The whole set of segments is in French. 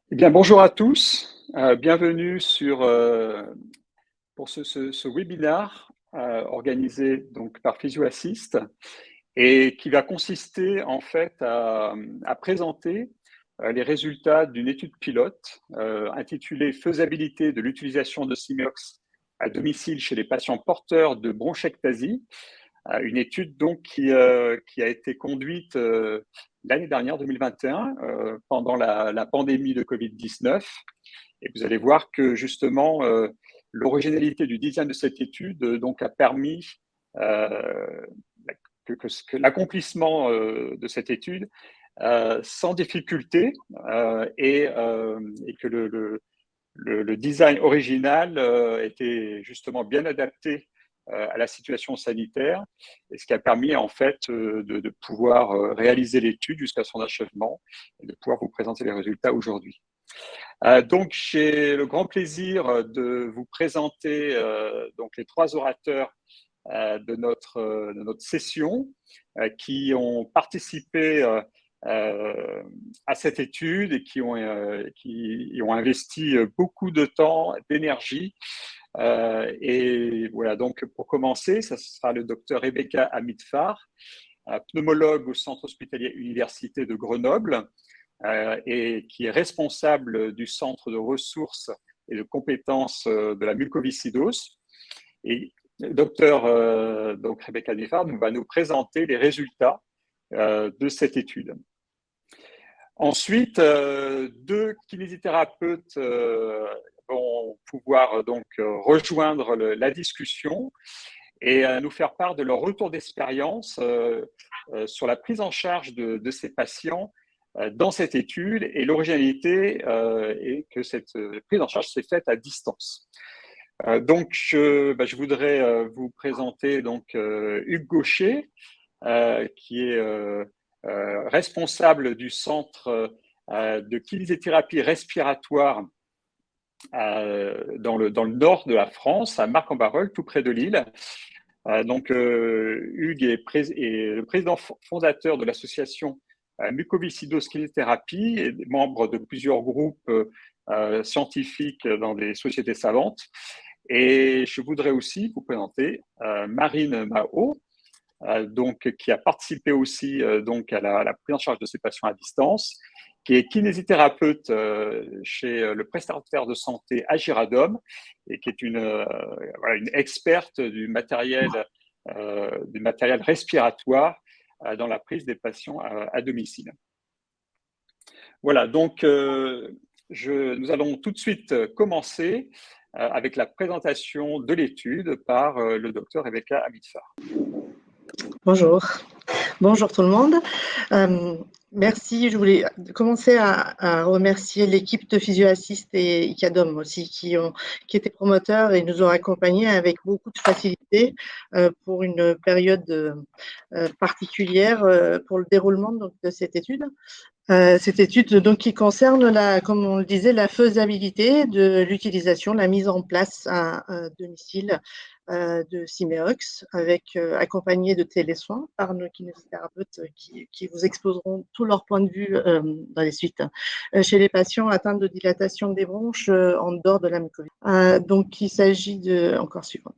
Eh bien, bonjour à tous. Bienvenue pour ce webinaire organisé donc par PhysioAssist et qui va consister en fait à présenter les résultats d'une étude pilote intitulée Faisabilité de l'utilisation de Simeox à domicile chez les patients porteurs de bronchectasie. Une étude donc qui a été conduite l'année dernière, 2021, pendant la pandémie de Covid-19. Et vous allez voir que justement, l'originalité du design de cette étude donc, a permis euh, que l'accomplissement de cette étude sans difficulté et que le design original était justement bien adapté à la situation sanitaire, et ce qui a permis en fait de pouvoir réaliser l'étude jusqu'à son achèvement et de pouvoir vous présenter les résultats aujourd'hui. Donc, j'ai le grand plaisir de vous présenter donc les trois orateurs de notre session qui ont participé à cette étude et qui ont investi beaucoup de temps, d'énergie. Et voilà, donc pour commencer, ça sera le docteur Rebecca Hamid-Farr, pneumologue au Centre hospitalier université de Grenoble, et qui est responsable du Centre de ressources et de compétences de la mucoviscidose. Et le docteur donc Rebecca Hamid-Farr va nous présenter les résultats de cette étude. Ensuite, deux kinésithérapeutes vont pouvoir donc rejoindre la discussion et nous faire part de leur retour d'expérience sur la prise en charge de ces patients dans cette étude, et l'originalité est que cette prise en charge s'est faite à distance. Donc, je voudrais vous présenter donc Hugues Gaucher, qui est responsable du centre de kinésithérapie respiratoire dans le nord de la France, à Marc-en-Barœul, tout près de Lille. Donc, Hugues est le président fondateur de l'association Mucoviscidose Kinésithérapie et membre de plusieurs groupes scientifiques dans des sociétés savantes. Et je voudrais aussi vous présenter Marine Mao, donc, qui a participé aussi donc à la prise en charge de ces patients à distance, qui est kinésithérapeute chez le prestataire de santé Agiradom et qui est une experte du matériel respiratoire dans la prise des patients à domicile. Voilà, donc nous allons tout de suite commencer avec la présentation de l'étude par le docteur Rebecca Hamid-Farr. Bonjour. Bonjour tout le monde. Merci. Je voulais commencer à remercier l'équipe de PhysioAssist et ICADOM aussi qui étaient promoteurs et nous ont accompagnés avec beaucoup de facilité pour une période particulière pour le déroulement donc, de cette étude. Cette étude donc, qui concerne, comme on le disait, la faisabilité de l'utilisation, la mise en place à domicile de Simeox, accompagné de télésoins par nos kinésithérapeutes qui vous exposeront tous leurs points de vue dans les suites, chez les patients atteints de dilatation des bronches en dehors de la mucoviscidose. Donc, il s'agit de… Encore suivante.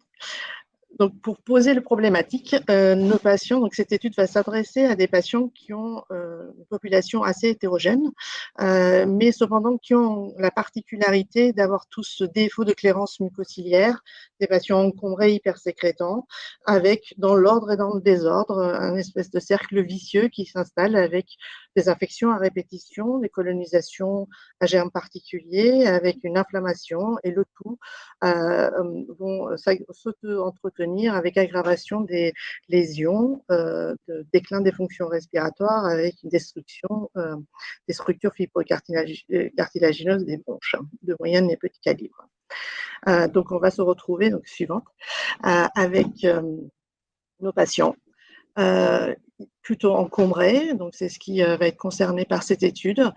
Donc, pour poser les problématiques, nos patients, donc cette étude va s'adresser à des patients qui ont une population assez hétérogène, mais cependant qui ont la particularité d'avoir tous ce défaut de clairance mucociliaire, des patients encombrés hypersécrétants, avec dans l'ordre et dans le désordre un espèce de cercle vicieux qui s'installe avec des infections à répétition, des colonisations à germes particuliers, avec une inflammation, et le tout vont s'auto-entretenir avec aggravation des lésions, de déclin des fonctions respiratoires avec une destruction des structures fibrocartilagineuses des bronches de moyen et petit calibre. Donc, on va se retrouver, donc suivante, avec nos patients plutôt encombré, donc c'est ce qui va être concerné par cette étude,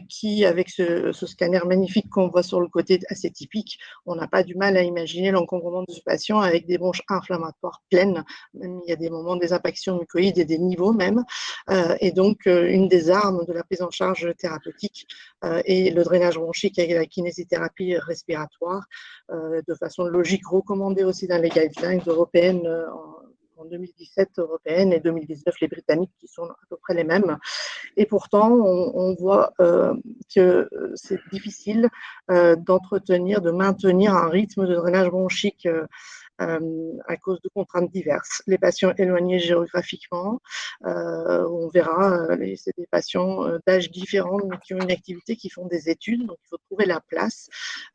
qui, avec ce scanner magnifique qu'on voit sur le côté assez typique, on n'a pas du mal à imaginer l'encombrement de ce patient avec des bronches inflammatoires pleines, même il y a des moments des impactions mucoïdes et des niveaux même, et donc une des armes de la prise en charge thérapeutique est le drainage bronchique avec la kinésithérapie respiratoire, de façon logique recommandée aussi dans les guidelines européennes en 2017 européenne et 2019 les britanniques qui sont à peu près les mêmes. Et pourtant, on voit que c'est difficile d'entretenir, de maintenir un rythme de drainage bronchique à cause de contraintes diverses. Les patients éloignés géographiquement, on verra, c'est des patients d'âge différents, mais qui ont une activité, qui font des études, donc il faut trouver la place,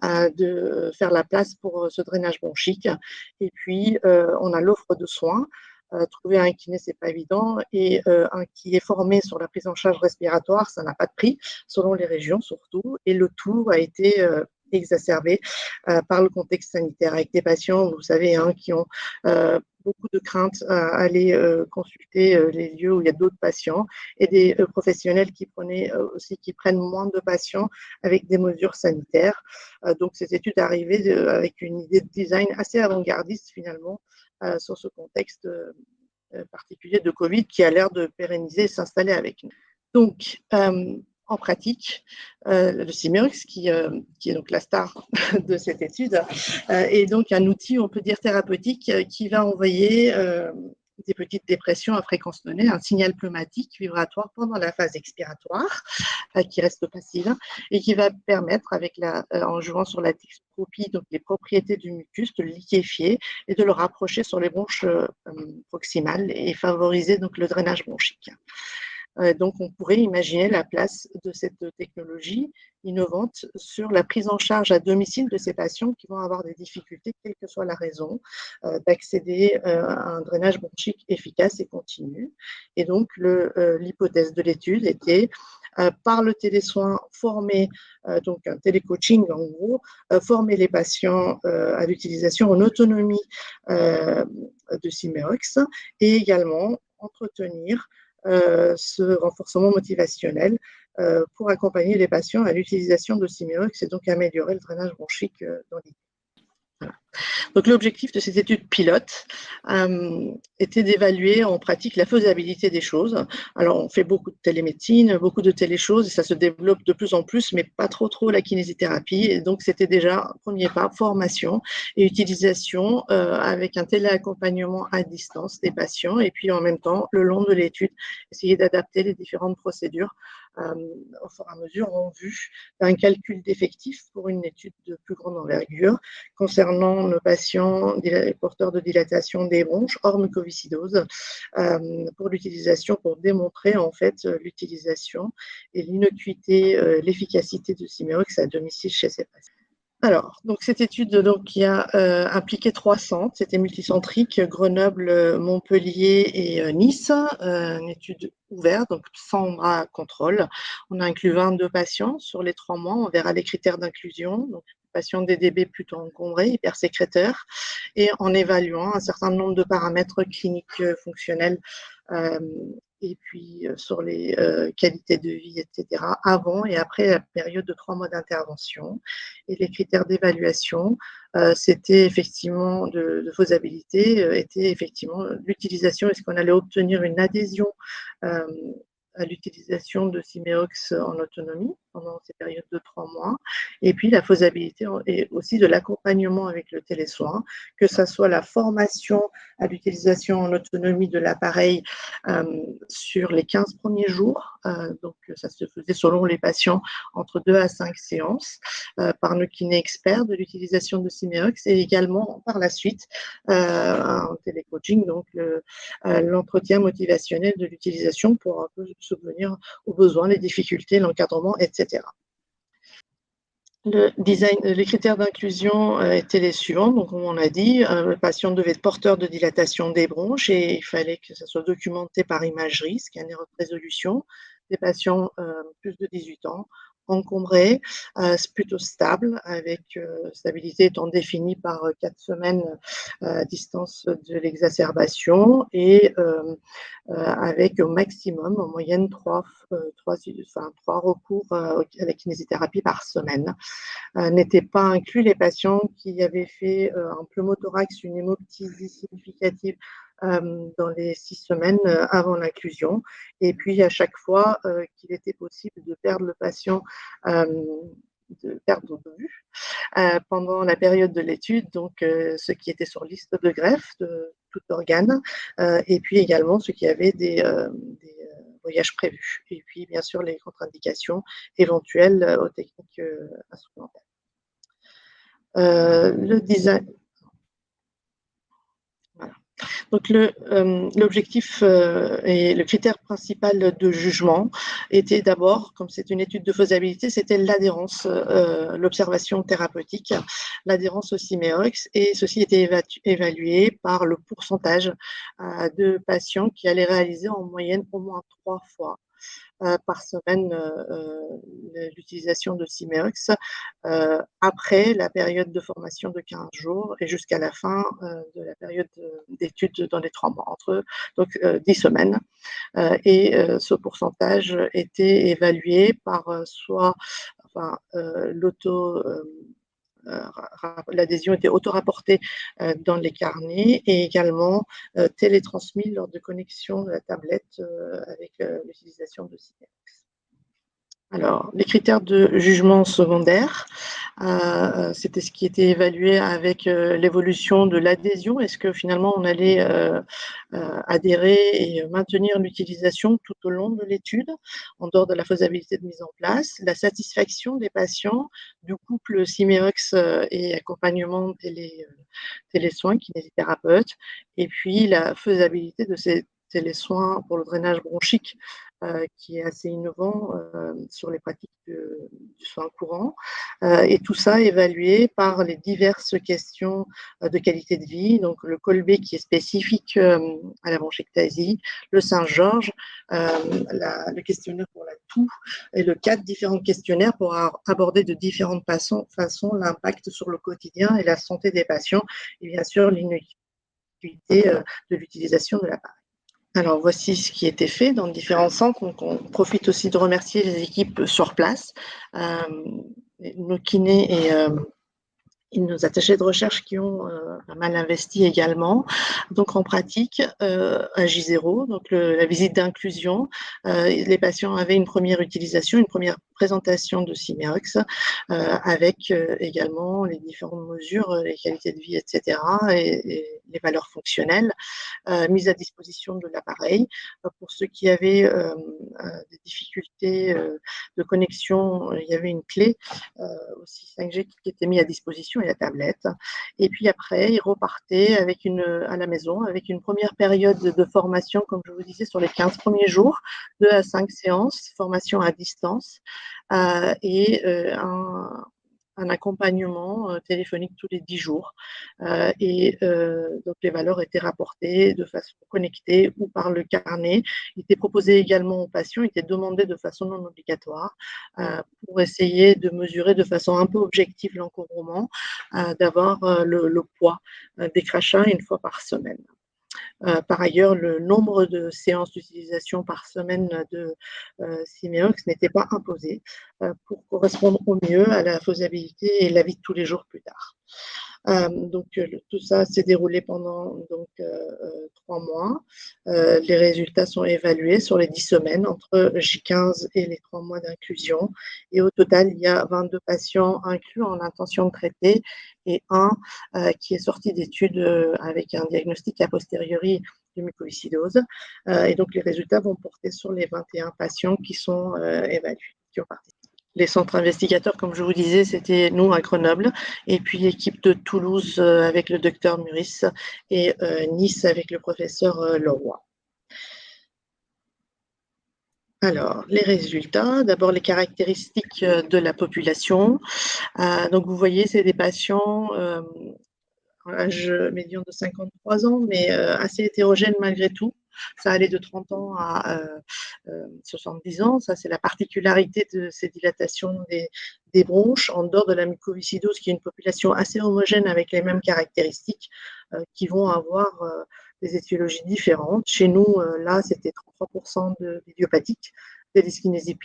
de faire la place pour ce drainage bronchique. Et puis, on a l'offre de soins. Trouver un kiné, c'est pas évident, et un qui est formé sur la prise en charge respiratoire, ça n'a pas de prix, selon les régions surtout, et le tout a été exacerbé par le contexte sanitaire, avec des patients, vous savez, hein, qui ont beaucoup de craintes à aller consulter les lieux où il y a d'autres patients, et des professionnels qui prennent moins de patients avec des mesures sanitaires. Donc cette étude est arrivée avec une idée de design assez avant-gardiste finalement sur ce contexte particulier de Covid qui a l'air de pérenniser et s'installer avec nous. Donc, en pratique, le Simeox, qui est donc la star de cette étude, est donc un outil, on peut dire, thérapeutique qui va envoyer des petites dépressions à fréquence donnée, un signal pneumatique vibratoire pendant la phase expiratoire, qui reste passive, et qui va permettre, en jouant sur la dextroscopie, donc les propriétés du mucus, de le liquéfier et de le rapprocher sur les bronches proximales et favoriser donc le drainage bronchique. Donc, on pourrait imaginer la place de cette technologie innovante sur la prise en charge à domicile de ces patients qui vont avoir des difficultés, quelle que soit la raison, d'accéder à un drainage bronchique efficace et continu. Et donc, l'hypothèse de l'étude était, par le télésoin, donc un télécoaching en gros, former les patients à l'utilisation en autonomie de Simeox, et également entretenir ce renforcement motivationnel pour accompagner les patients à l'utilisation de Simeox et donc améliorer le drainage bronchique dans l'idée. Voilà. Donc l'objectif de cette étude pilote était d'évaluer en pratique la faisabilité des choses. Alors on fait beaucoup de télémédecine, beaucoup de téléchoses, et ça se développe de plus en plus, mais pas trop la kinésithérapie. Et donc c'était déjà un premier pas, formation et utilisation avec un téléaccompagnement à distance des patients, et puis en même temps, le long de l'étude, essayer d'adapter les différentes procédures au fur et à mesure en vue d'un calcul d'effectifs pour une étude de plus grande envergure concernant nos patients porteurs de dilatation des bronches hors mucoviscidose pour l'utilisation, pour démontrer en fait l'utilisation et l'innocuité, l'efficacité de Simeox à domicile chez ces patients. Alors, donc cette étude donc, qui a impliqué 3 centres, c'était multicentrique, Grenoble, Montpellier et Nice, une étude ouverte, donc sans bras contrôle. On a inclus 22 patients sur les 3 mois, on verra les critères d'inclusion, donc patients DDB plutôt encombrés, hypersécréteurs, et en évaluant un certain nombre de paramètres cliniques fonctionnels et puis sur les qualités de vie, etc., avant et après la période de 3 mois d'intervention. Et les critères d'évaluation, c'était effectivement de faisabilité, était effectivement l'utilisation, est-ce qu'on allait obtenir une adhésion à l'utilisation de Simeox en autonomie pendant ces périodes de 3 mois, et puis la faisabilité et aussi de l'accompagnement avec le télésoin, que ce soit la formation à l'utilisation en autonomie de l'appareil sur les 15 premiers jours, donc ça se faisait selon les patients entre 2 à 5 séances par nos kinés experts de l'utilisation de Simeox, et également par la suite un télécoaching, donc l'entretien motivationnel de l'utilisation pour un peu subvenir aux besoins, les difficultés, l'encadrement, etc. Le design, les critères d'inclusion étaient les suivants. Donc, comme on a dit, le patient devait être porteur de dilatation des bronches et il fallait que ça soit documenté par imagerie, scanner haute résolution. Des patients plus de 18 ans, encombré, c'est plutôt stable, avec stabilité étant définie par 4 semaines à distance de l'exacerbation et avec au maximum, en moyenne, 3 recours avec kinésithérapie par semaine. N'étaient pas inclus les patients qui avaient fait un pneumothorax, une hémoptysie significative dans les 6 semaines avant l'inclusion. Et puis, à chaque fois qu'il était possible de perdre le patient, de perdre de vue pendant la période de l'étude, donc ceux qui étaient sur liste de greffe de tout organe, et puis également ceux qui avaient des voyages prévus. Et puis, bien sûr, les contre-indications éventuelles aux techniques instrumentales. Le design. Voilà. Donc l'objectif et le critère principal de jugement était d'abord, comme c'est une étude de faisabilité, c'était l'adhérence, l'observation thérapeutique, l'adhérence au Cymeox, et ceci était évalué par le pourcentage de patients qui allaient réaliser en moyenne au moins 3 fois par semaine l'utilisation de Cymeox après la période de formation de 15 jours et jusqu'à la fin de la période d'études dans les 3 mois, entre donc 10 semaines. Et ce pourcentage était évalué par soit l'adhésion était auto-rapportée dans les carnets et également télétransmis lors de connexion de la tablette avec l'utilisation de Cymeox. Alors, les critères de jugement secondaire, c'était ce qui était évalué avec l'évolution de l'adhésion. Est-ce que finalement on allait adhérer et maintenir l'utilisation tout au long de l'étude, en dehors de la faisabilité de mise en place, la satisfaction des patients du couple Cymeox et accompagnement télésoins, kinésithérapeute, et puis la faisabilité de ces télésoins pour le drainage bronchique qui est assez innovant sur les pratiques du soin courant. Et tout ça évalué par les diverses questions de qualité de vie, donc le Kolbe qui est spécifique à la bronchectasie, le Saint-Georges, le questionnaire pour la toux et le 4 différents questionnaires pour aborder de différentes façons l'impact sur le quotidien et la santé des patients et bien sûr l'inutilité de l'utilisation de l'appareil. Alors, voici ce qui a été fait dans différents centres. Donc, on profite aussi de remercier les équipes sur place, nos kinés et nos attachés de recherche qui ont pas mal investi également. Donc, en pratique, à J0, donc la visite d'inclusion, les patients avaient une première utilisation, une première présentation de Cymeox, avec également les différentes mesures, les qualités de vie, etc., et les valeurs fonctionnelles. Mise à disposition de l'appareil. Pour ceux qui avaient des difficultés de connexion, il y avait une clé aussi 5G qui était mise à disposition et la tablette. Et puis après, ils repartaient à la maison avec une première période de formation, comme je vous disais, sur les 15 premiers jours, 2 à 5 séances, formation à distance, et un accompagnement téléphonique tous les 10 jours. Donc les valeurs étaient rapportées de façon connectée ou par le carnet. Il était proposé également aux patients, il était demandé de façon non obligatoire pour essayer de mesurer de façon un peu objective l'encombrement, d'avoir le poids des crachats une fois par semaine. Par ailleurs, le nombre de séances d'utilisation par semaine de Cymeox n'était pas imposé pour correspondre au mieux à la faisabilité et la vie de tous les jours plus tard. Donc, tout ça s'est déroulé pendant 3 mois. Les résultats sont évalués sur les 10 semaines entre J15 et les 3 mois d'inclusion. Et au total, il y a 22 patients inclus en intention de traiter et un qui est sorti d'études avec un diagnostic a posteriori de mucoviscidose. Et donc, les résultats vont porter sur les 21 patients qui sont évalués, qui ont participé. Les centres investigateurs, comme je vous disais, c'était nous à Grenoble, et puis l'équipe de Toulouse avec le docteur Muris et Nice avec le professeur Leroy. Alors, les résultats, d'abord les caractéristiques de la population. Donc, vous voyez, c'est des patients âge médian de 53 ans, mais assez hétérogène malgré tout. Ça allait de 30 ans à 70 ans. Ça, c'est la particularité de ces dilatations des bronches, en dehors de la mucoviscidose, qui est une population assez homogène avec les mêmes caractéristiques, qui vont avoir des étiologies différentes. Chez nous, là, c'était 33% d'idiopathique, des dyskinésies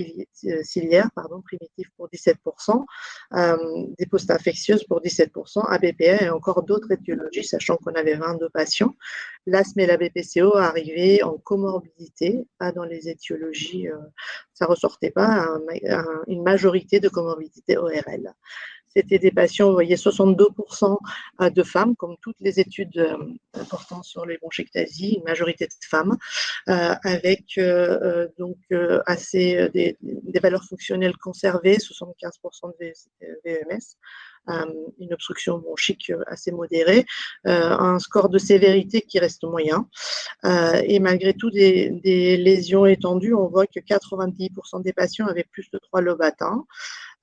ciliaires, primitives pour 17%, des post-infectieuses pour 17%, ABPA et encore d'autres étiologies, sachant qu'on avait 22 patients. L'asthme et la BPCO arrivaient en comorbidité, pas dans les étiologies, ça ne ressortait pas, une majorité de comorbidité ORL. C'était des patients, vous voyez, 62% de femmes, comme toutes les études portant sur les bronchiectasies, une majorité de femmes, avec des valeurs fonctionnelles conservées, 75% de VMS, une obstruction bronchique assez modérée, un score de sévérité qui reste moyen. Et malgré tout, des lésions étendues, on voit que 90% des patients avaient plus de 3 lobes atteints.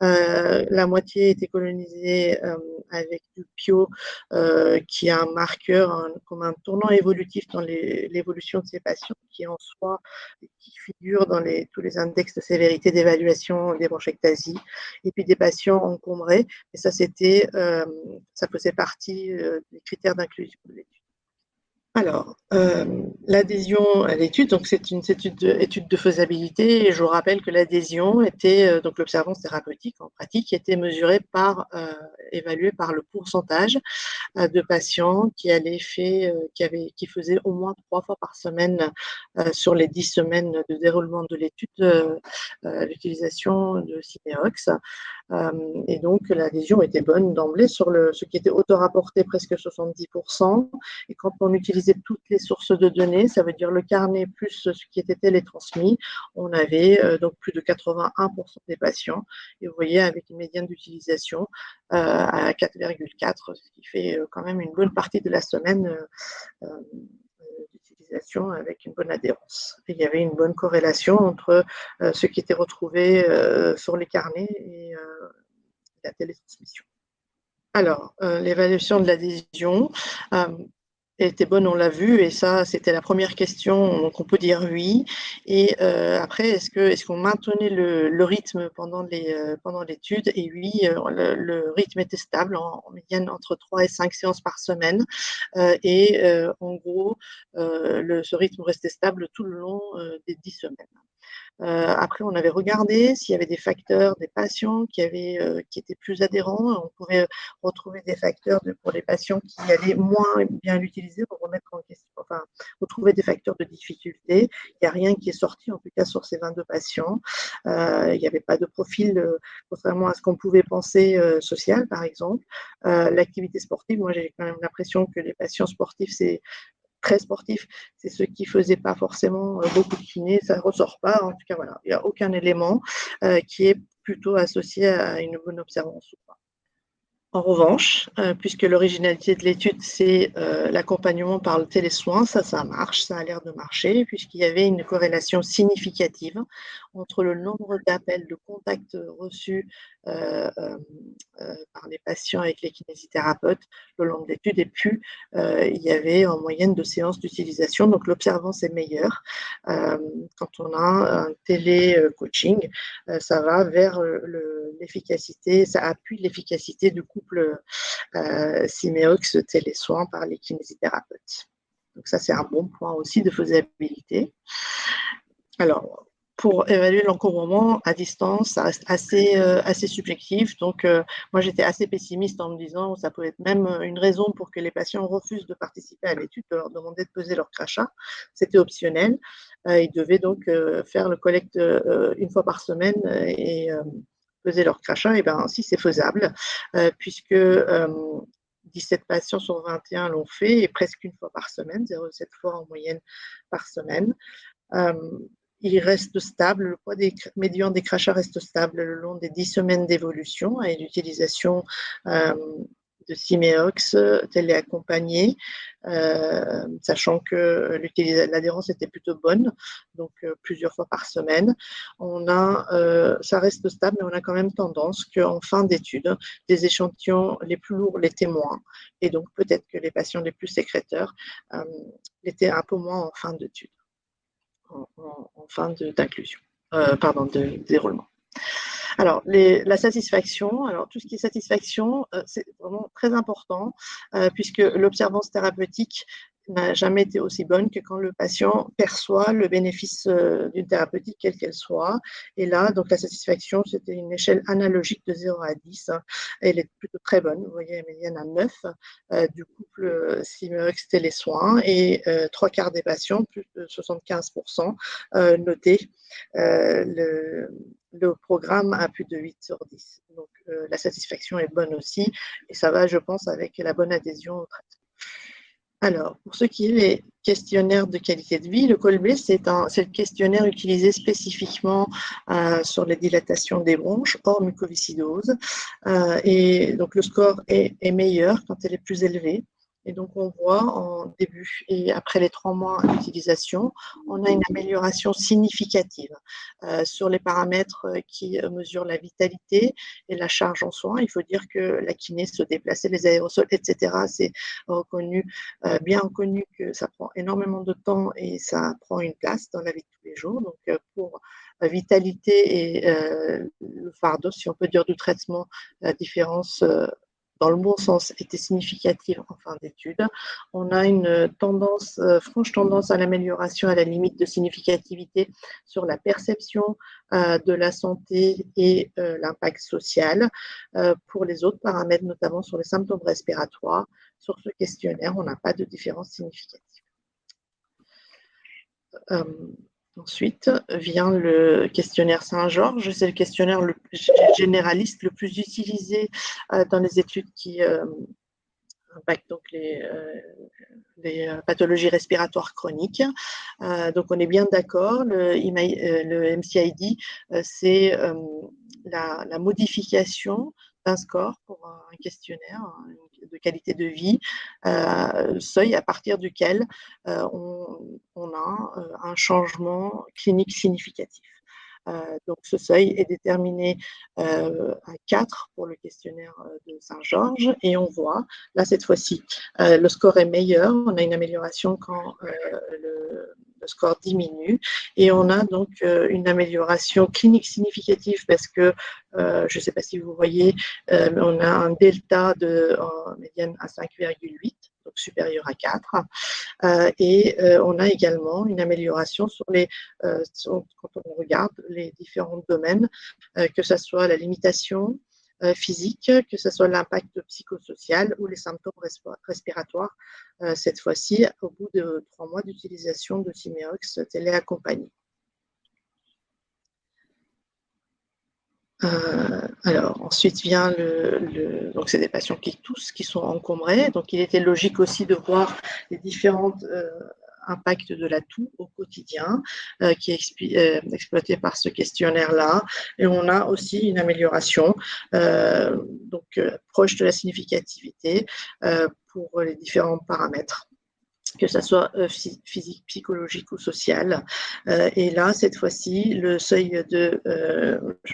La moitié était colonisée avec du PIO, qui est un marqueur, comme un tournant évolutif dans l'évolution de ces patients, qui figure dans tous les index de sévérité d'évaluation des bronchiectasies, et puis des patients encombrés. Et ça, ça faisait partie des critères d'inclusion de l'étude. Alors, l'adhésion à l'étude, donc c'est une étude de faisabilité, et je vous rappelle que l'adhésion était, donc l'observance thérapeutique en pratique, était mesurée évaluée par le pourcentage de patients qui faisaient au moins 3 fois par semaine sur les 10 semaines de déroulement de l'étude l'utilisation de Cimeox. Et donc l'adhésion était bonne d'emblée sur ce qui était auto-rapporté, presque 70%. Et quand on utilisait toutes les sources de données, ça veut dire le carnet plus ce qui était télétransmis, on avait donc plus de 81% des patients. Et vous voyez, avec une médiane d'utilisation à 4,4, ce qui fait quand même une bonne partie de la semaine d'utilisation avec une bonne adhérence. Et il y avait une bonne corrélation entre ce qui était retrouvé sur les carnets et la télétransmission. Alors, l'évaluation de l'adhésion était bonne, on l'a vu, et ça, c'était la première question, donc on peut dire oui. Et après, est-ce qu'on maintenait le rythme pendant l'étude? Et oui, le rythme était stable, en médiane entre 3 et 5 séances par semaine. Et en gros, ce rythme restait stable tout le long des 10 semaines. Après, on avait regardé s'il y avait des facteurs, des patients qui étaient plus adhérents. On pouvait retrouver des facteurs pour les patients qui allaient moins bien l'utiliser, pour remettre en question, enfin, retrouver des facteurs de difficulté. Il n'y a rien qui est sorti, en tout cas sur ces 22 patients. Il n'y avait pas de profil, contrairement à ce qu'on pouvait penser, social, par exemple. L'activité sportive, moi, j'ai quand même l'impression que les patients sportifs, c'est très sportifs, c'est ceux qui ne faisaient pas forcément beaucoup de kiné, ça ne ressort pas. En tout cas, voilà, il n'y a aucun élément qui est plutôt associé à une bonne observance ou pas. En revanche, puisque l'originalité de l'étude, c'est l'accompagnement par le télésoin, ça marche, ça a l'air de marcher, puisqu'il y avait une corrélation significative entre le nombre d'appels de contacts reçus par les patients avec les kinésithérapeutes le long de l'étude, et plus il y avait en moyenne de séances d'utilisation. Donc l'observance est meilleure. Quand on a un télé-coaching, ça va vers l'efficacité, ça appuie l'efficacité du couple Cimeox télésoin par les kinésithérapeutes. Donc ça, c'est un bon point aussi de faisabilité. Alors, pour évaluer l'encombrement à distance, ça reste assez subjectif. Donc, moi, j'étais assez pessimiste en me disant que ça peut être même une raison pour que les patients refusent de participer à l'étude, de leur demander de peser leur crachat. C'était optionnel. Ils devaient donc faire le collecte une fois par semaine et peser leur crachat. Et bien, si c'est faisable, puisque 17 patients sur 21 l'ont fait, et presque une fois par semaine, 0,7 fois en moyenne par semaine. Il reste stable, le poids médian des crachats reste stable le long des 10 semaines d'évolution et d'utilisation de Cimeox téléaccompagné, sachant que l'adhérence était plutôt bonne, donc plusieurs fois par semaine. Ça reste stable, mais on a quand même tendance qu'en fin d'étude, des échantillons les plus lourds l'étaient moins, et donc peut-être que les patients les plus sécréteurs l'étaient un peu moins en fin d'étude. en fin d'inclusion, de déroulement. Alors, la satisfaction, alors tout ce qui est satisfaction, c'est vraiment très important puisque l'observance thérapeutique n'a jamais été aussi bonne que quand le patient perçoit le bénéfice d'une thérapeutique, quelle qu'elle soit. Et là, donc la satisfaction, c'était une échelle analogique de 0 à 10. Elle est plutôt très bonne. Vous voyez, la médiane à 9 du couple Simeox les soins et 3/4 des patients, plus de 75%, notaient le programme a plus de 8 sur 10. Donc, la satisfaction est bonne aussi. Et ça va, je pense, avec la bonne adhésion au traitement. Alors, pour ce qui est des questionnaires de qualité de vie, le Kolbe, c'est le questionnaire utilisé spécifiquement sur les dilatations des bronches hors mucoviscidose. Et donc, le score est meilleur quand elle est plus élevée. Et donc, on voit en début et après les 3 mois d'utilisation, on a une amélioration significative sur les paramètres qui mesurent la vitalité et la charge en soins. Il faut dire que la kiné, se déplacer, les aérosols, etc., c'est reconnu, bien reconnu que ça prend énormément de temps et ça prend une place dans la vie de tous les jours. Donc, pour la vitalité et le fardeau, si on peut dire, du traitement, la différence dans le bon sens, était significative en fin d'étude. On a une tendance, franche tendance à l'amélioration à la limite de significativité sur la perception de la santé et l'impact social. Pour les autres paramètres, notamment sur les symptômes respiratoires, sur ce questionnaire, on n'a pas de différence significative. Ensuite vient le questionnaire Saint-Georges. C'est le questionnaire généraliste le plus utilisé dans les études qui impactent donc les pathologies respiratoires chroniques. Donc, on est bien d'accord. Le MCID, c'est la modification d'un score pour un questionnaire de qualité de vie, seuil à partir duquel on a un changement clinique significatif. Donc, ce seuil est déterminé à 4 pour le questionnaire de Saint-Georges et on voit, là, cette fois-ci, le score est meilleur. On a une amélioration quand le score diminue et on a donc une amélioration clinique significative parce que, je ne sais pas si vous voyez, mais on a un delta en médiane à 5,8, donc supérieur à 4. Et on a également une amélioration quand on regarde les différents domaines, que ce soit la limitation physique, que ce soit l'impact psychosocial ou les symptômes respiratoires, cette fois-ci au bout de 3 mois d'utilisation de Simeox téléaccompagné. Alors, ensuite vient donc c'est des patients qui sont encombrés. Donc, il était logique aussi de voir les différents impacts de la toux au quotidien qui est exploité par ce questionnaire-là. Et on a aussi une amélioration proche de la significativité pour les différents paramètres, que ce soit physique, psychologique ou social. Et là, cette fois-ci, le seuil de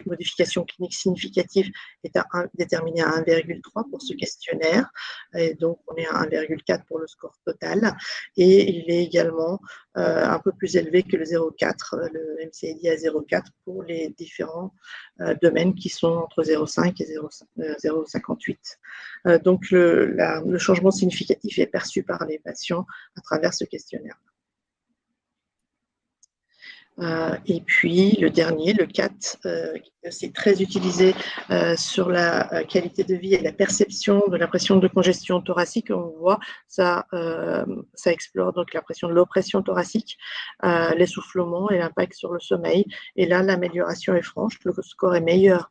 modification clinique significative est déterminé à 1,3 pour ce questionnaire. Et donc, on est à 1,4 pour le score total. Et il est également un peu plus élevé que le 0,4, le MCID à 0,4 pour les différents domaines qui sont entre 0,5 et 0,58. Donc, le changement significatif est perçu par les patients à travers ce questionnaire. Et puis le dernier, le 4, c'est très utilisé sur la qualité de vie et la perception de la pression de congestion thoracique. On voit ça explore donc la pression de l'oppression thoracique, l'essoufflement et l'impact sur le sommeil. Et là, l'amélioration est franche. Le score est meilleur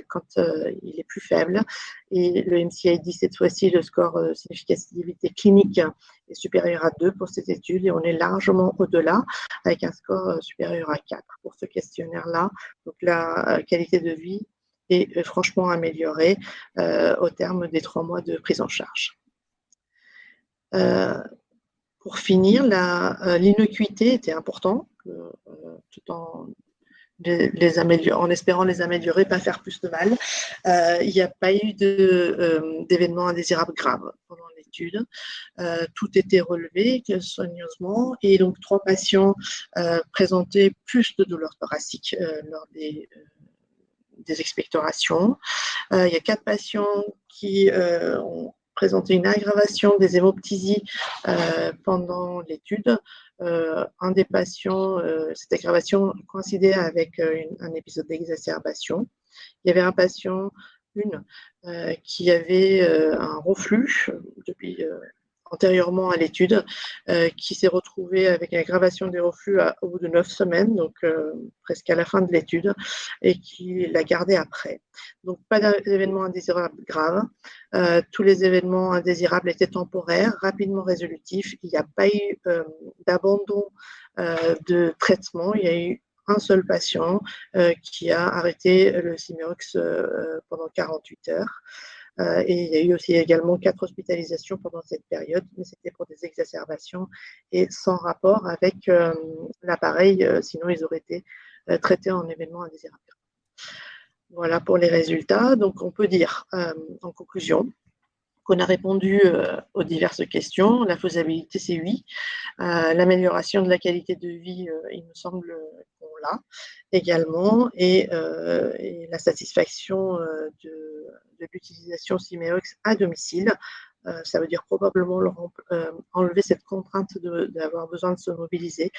quand il est plus faible. Et le MCID, cette fois-ci, le score significativité clinique est supérieur à 2 pour cette étude et on est largement au-delà avec un score supérieur à 4 pour ce questionnaire-là. Donc, la qualité de vie est franchement améliorée au terme des 3 mois de prise en charge. Pour finir, l'innocuité était importante, tout en espérant les améliorer, pas faire plus de mal. Il n'y a pas eu d'événements indésirables graves pendant l'étude. l'étude. Tout était relevé soigneusement et donc 3 patients présentaient plus de douleurs thoraciques lors des expectorations. Il y a 4 patients qui ont présenté une aggravation des hémoptysies pendant l'étude. Un des patients, cette aggravation coïncidait avec un épisode d'exacerbation. Il y avait un patient, qui avait un reflux depuis antérieurement à l'étude, qui s'est retrouvé avec une aggravation des reflux au bout de 9 semaines, donc presque à la fin de l'étude, et qui l'a gardé après. Donc pas d'événements indésirables graves. Tous les événements indésirables étaient temporaires, rapidement résolutifs. Il n'y a pas eu d'abandon de traitement. Il y a eu un seul patient qui a arrêté le Simeox pendant 48 heures. Et il y a eu aussi également 4 hospitalisations pendant cette période, mais c'était pour des exacerbations et sans rapport avec l'appareil, sinon ils auraient été traités en événement indésirable. Voilà pour les résultats. Donc on peut dire en conclusion qu'on a répondu aux diverses questions. La faisabilité, c'est oui. L'amélioration de la qualité de vie, il me semble qu'on l'a également. Et la satisfaction de l'utilisation Simeox à domicile. Ça veut dire probablement enlever cette contrainte d'avoir besoin de se mobiliser,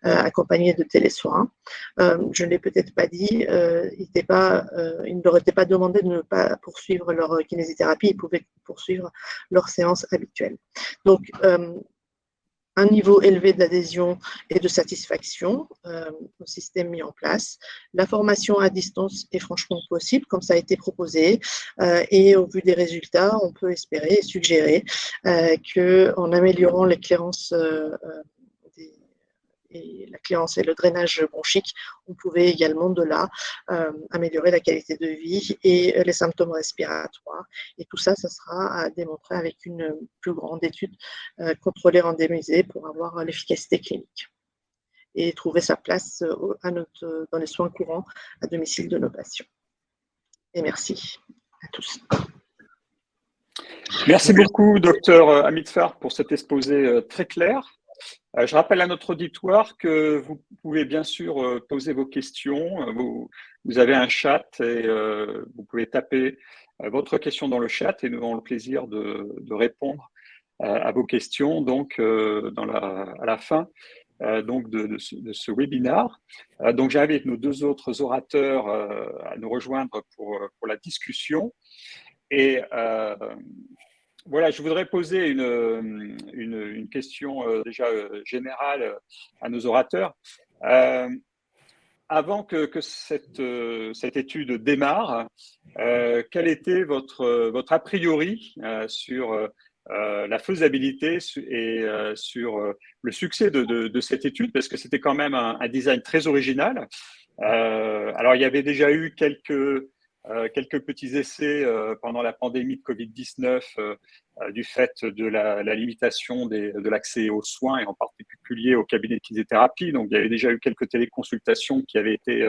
accompagné de télésoins. Je ne l'ai peut-être pas dit, ils ne leur était pas demandé de ne pas poursuivre leur kinésithérapie, ils pouvaient poursuivre leur séance habituelle. Donc, un niveau élevé d'adhésion et de satisfaction au système mis en place. La formation à distance est franchement possible, comme ça a été proposé. Et au vu des résultats, on peut espérer et suggérer qu'en améliorant les clairances et la clairance et le drainage bronchique, on pouvait également de là améliorer la qualité de vie et les symptômes respiratoires. Et tout ça, ça sera à démontrer avec une plus grande étude contrôlée, randomisée pour avoir l'efficacité clinique et trouver sa place dans les soins courants à domicile de nos patients. Et merci à tous. Merci beaucoup, docteur Amitsfar, pour cet exposé très clair. Je rappelle à notre auditoire que vous pouvez bien sûr poser vos questions. Vous avez un chat et vous pouvez taper votre question dans le chat et nous aurons le plaisir de répondre à vos questions donc, à la fin donc de ce webinaire. Donc j'invite nos 2 autres orateurs à nous rejoindre pour la discussion. Et voilà, je voudrais poser une question déjà générale à nos orateurs. Avant que cette étude démarre, quel était votre a priori sur la faisabilité et sur le succès de cette étude, parce que c'était quand même un design très original. Alors, il y avait déjà eu quelques petits essais pendant la pandémie de Covid-19 du fait de la limitation de l'accès aux soins et en particulier au cabinet de kinésithérapie. Donc, il y avait déjà eu quelques téléconsultations qui avaient été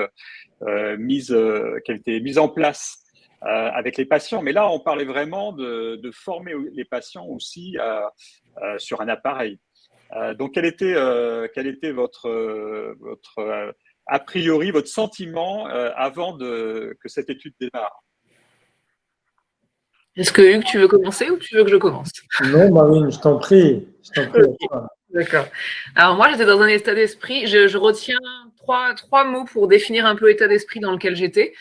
mises en place avec les patients. Mais là, on parlait vraiment de former les patients aussi sur un appareil. Donc, quel était votre a priori, votre sentiment avant que cette étude démarre? Est-ce que Hugues, tu veux commencer ou tu veux que je commence? Non, Marine, je t'en prie. Okay. D'accord. Alors moi, j'étais dans un état d'esprit, je retiens trois mots pour définir un peu l'état d'esprit dans lequel j'étais.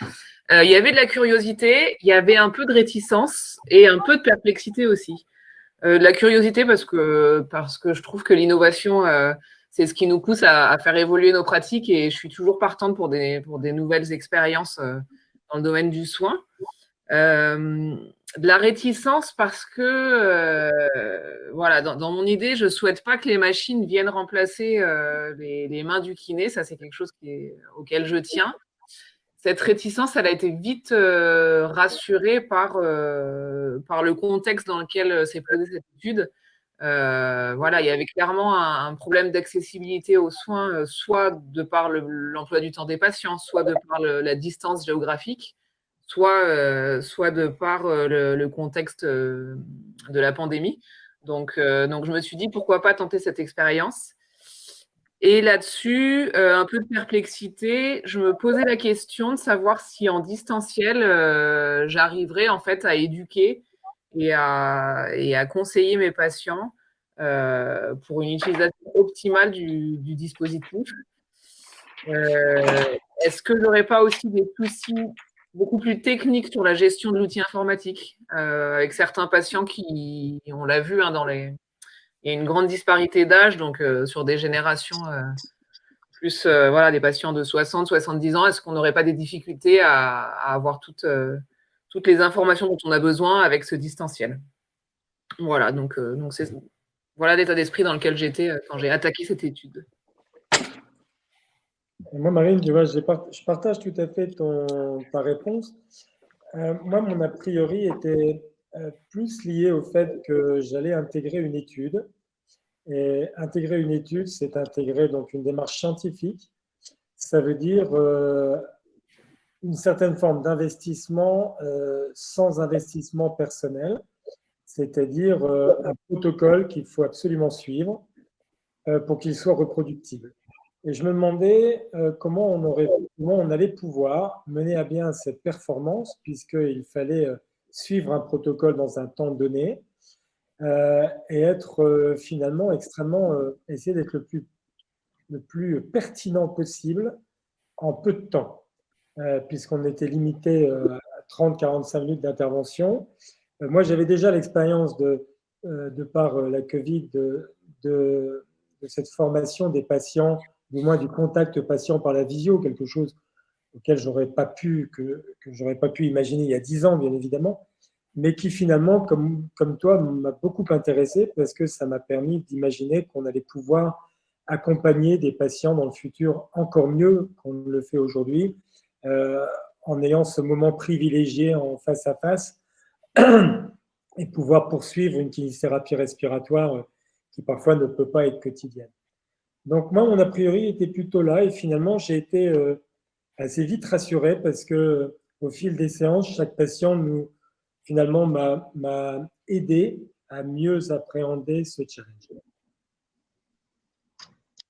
Il y avait de la curiosité, il y avait un peu de réticence et un peu de perplexité aussi. De la curiosité parce que je trouve que l'innovation, c'est ce qui nous pousse à faire évoluer nos pratiques et je suis toujours partante pour des nouvelles expériences dans le domaine du soin. De la réticence parce que, voilà, dans mon idée, je ne souhaite pas que les machines viennent remplacer les mains du kiné. Ça, c'est quelque chose auquel je tiens. Cette réticence, elle a été vite rassurée par le contexte dans lequel s'est posée cette étude. Voilà, il y avait clairement un problème d'accessibilité aux soins, soit de par l'emploi du temps des patients, soit de par la distance géographique, soit de par le contexte de la pandémie. Donc, je me suis dit, pourquoi pas tenter cette expérience. Et là-dessus, un peu de perplexité, je me posais la question de savoir si en distanciel, j'arriverais en fait à éduquer et à conseiller mes patients pour une utilisation optimale du dispositif. Est-ce que j'aurais pas aussi des soucis beaucoup plus techniques sur la gestion de l'outil informatique avec certains patients qui, on l'a vu, hein, il y a une grande disparité d'âge, donc sur des générations plus voilà, des patients de 60, 70 ans, est-ce qu'on n'aurait pas des difficultés à avoir toutes les informations dont on a besoin avec ce distanciel? Voilà, donc c'est voilà l'état d'esprit dans lequel j'étais quand j'ai attaqué cette étude. Et moi, Marine, tu vois, je partage tout à fait ta réponse. Moi, mon a priori était plus lié au fait que j'allais intégrer une étude. Et intégrer une étude, c'est intégrer donc une démarche scientifique. Ça veut dire une certaine forme d'investissement sans investissement personnel, c'est-à-dire un protocole qu'il faut absolument suivre pour qu'il soit reproductible. Et je me demandais comment on allait pouvoir mener à bien cette performance, puisqu'il fallait suivre un protocole dans un temps donné et être finalement extrêmement, essayer d'être le plus pertinent possible en peu de temps, puisqu'on était limité à 30-45 minutes d'intervention. Moi, j'avais déjà l'expérience de par la Covid de cette formation des patients, du moins du contact patient par la visio, quelque chose auquel que j'aurais pas pu imaginer il y a 10 ans, bien évidemment, mais qui finalement, comme toi, m'a beaucoup intéressé parce que ça m'a permis d'imaginer qu'on allait pouvoir accompagner des patients dans le futur encore mieux qu'on ne le fait aujourd'hui, en ayant ce moment privilégié en face à face et pouvoir poursuivre une kinésithérapie respiratoire qui parfois ne peut pas être quotidienne. Donc moi, mon a priori était plutôt là et finalement, j'ai été assez vite rassuré parce que au fil des séances, chaque patient finalement m'a aidé à mieux appréhender ce challenge.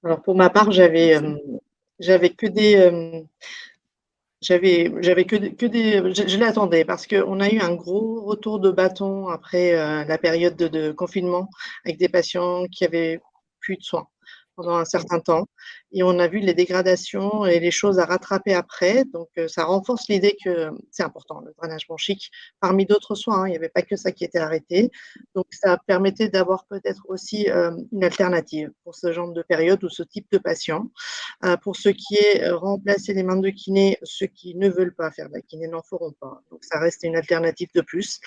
Alors pour ma part, j'avais que des je l'attendais parce qu'on a eu un gros retour de bâton après la période de confinement avec des patients qui avaient plus de soins pendant un certain temps et on a vu les dégradations et les choses à rattraper après. Donc ça renforce l'idée que c'est important, le drainage bronchique, parmi d'autres soins, hein, il n'y avait pas que ça qui était arrêté. Donc ça permettait d'avoir peut-être aussi une alternative pour ce genre de période ou ce type de patient. Pour ce qui est remplacer les mains de kiné, ceux qui ne veulent pas faire de la kiné n'en feront pas. Donc ça reste une alternative de plus.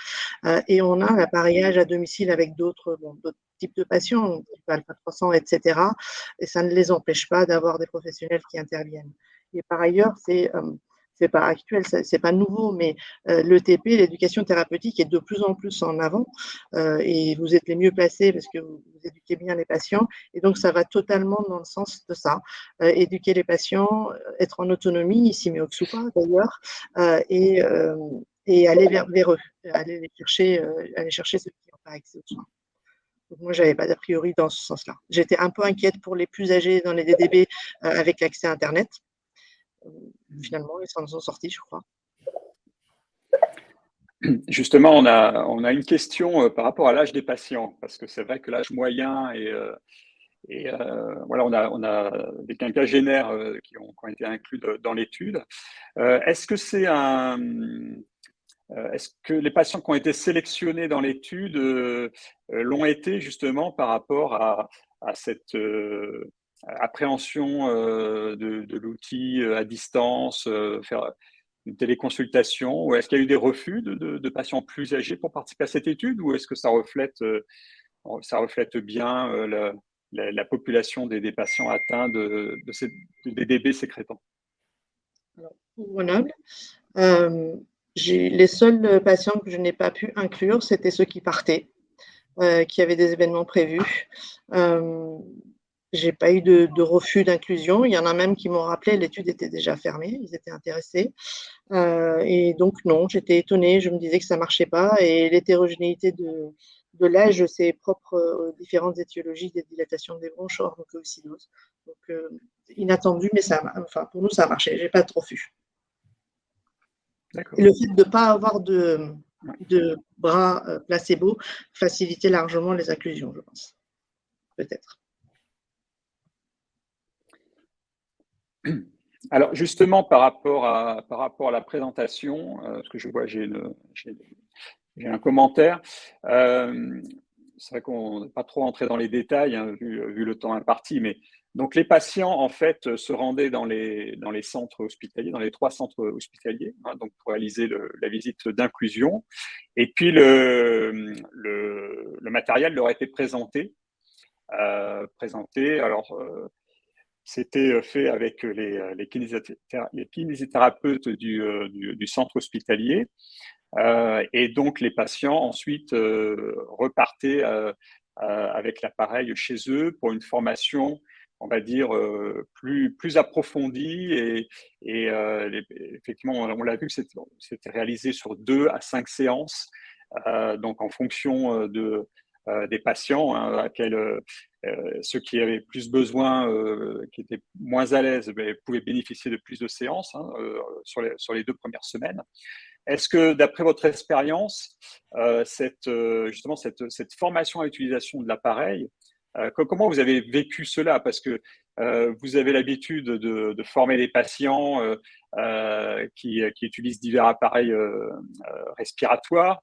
Et on a l'appareillage à domicile avec d'autres types de patients, type alpha 300, etc. Et ça ne les empêche pas d'avoir des professionnels qui interviennent. Et par ailleurs, c'est pas actuel, c'est pas nouveau, mais l'ETP, l'éducation thérapeutique, est de plus en plus en avant et vous êtes les mieux placés parce que vous éduquez bien les patients et donc ça va totalement dans le sens de ça, éduquer les patients, être en autonomie, ici mais ou pas d'ailleurs, et aller vers eux, aller chercher ceux qui n'ont pas accès aux soins. Donc moi, j'avais pas d'a priori dans ce sens-là. J'étais un peu inquiète pour les plus âgés dans les DDB avec l'accès à Internet. Finalement, ils s'en sont sortis, je crois. Justement, on a une question par rapport à l'âge des patients, parce que c'est vrai que l'âge moyen voilà, on a des quinquagénaires qui ont été inclus dans l'étude. Est-ce que les patients qui ont été sélectionnés dans l'étude l'ont été justement par rapport à cette appréhension de l'outil à distance, faire une téléconsultation, ou est-ce qu'il y a eu des refus de patients plus âgés pour participer à cette étude, ou est-ce que ça reflète bien la population des patients atteints des DB sécrétants? Alors, pour Grenoble, les seuls patients que je n'ai pas pu inclure, c'était ceux qui partaient, qui avaient des événements prévus. J'ai pas eu de refus d'inclusion. Il y en a même qui m'ont rappelé, l'étude était déjà fermée, ils étaient intéressés. Et donc non, j'étais étonnée, je me disais que ça marchait pas et l'hétérogénéité de l'âge de ses propres différentes étiologies des dilatations des bronches hors mucoviscidose. Donc, inattendu, mais pour nous, ça a marché. Je n'ai pas de refus. Et le fait de ne pas avoir de bras placebo facilitait largement les inclusions, je pense. Peut-être. Alors justement, par rapport à la présentation, parce que je vois, j'ai un commentaire. C'est vrai qu'on n'est pas trop entré dans les détails, hein, vu le temps imparti, mais donc les patients en fait se rendaient dans les centres hospitaliers, dans les 3 centres hospitaliers, hein, donc pour réaliser la visite d'inclusion. Et puis le matériel leur a été présenté. Alors c'était fait avec les kinésithérapeutes du centre hospitalier. Et donc, les patients ensuite repartaient avec l'appareil chez eux pour une formation, on va dire, plus approfondie. Et effectivement, on l'a vu que c'était réalisé sur 2 à 5 séances, donc en fonction des patients, hein, ceux qui avaient plus besoin, qui étaient moins à l'aise, pouvaient bénéficier de plus de séances, hein, sur les 2 premières semaines. Est-ce que, d'après votre expérience, justement cette formation à l'utilisation de l'appareil, comment vous avez vécu cela? Parce que vous avez l'habitude de former des patients qui utilisent divers appareils respiratoires.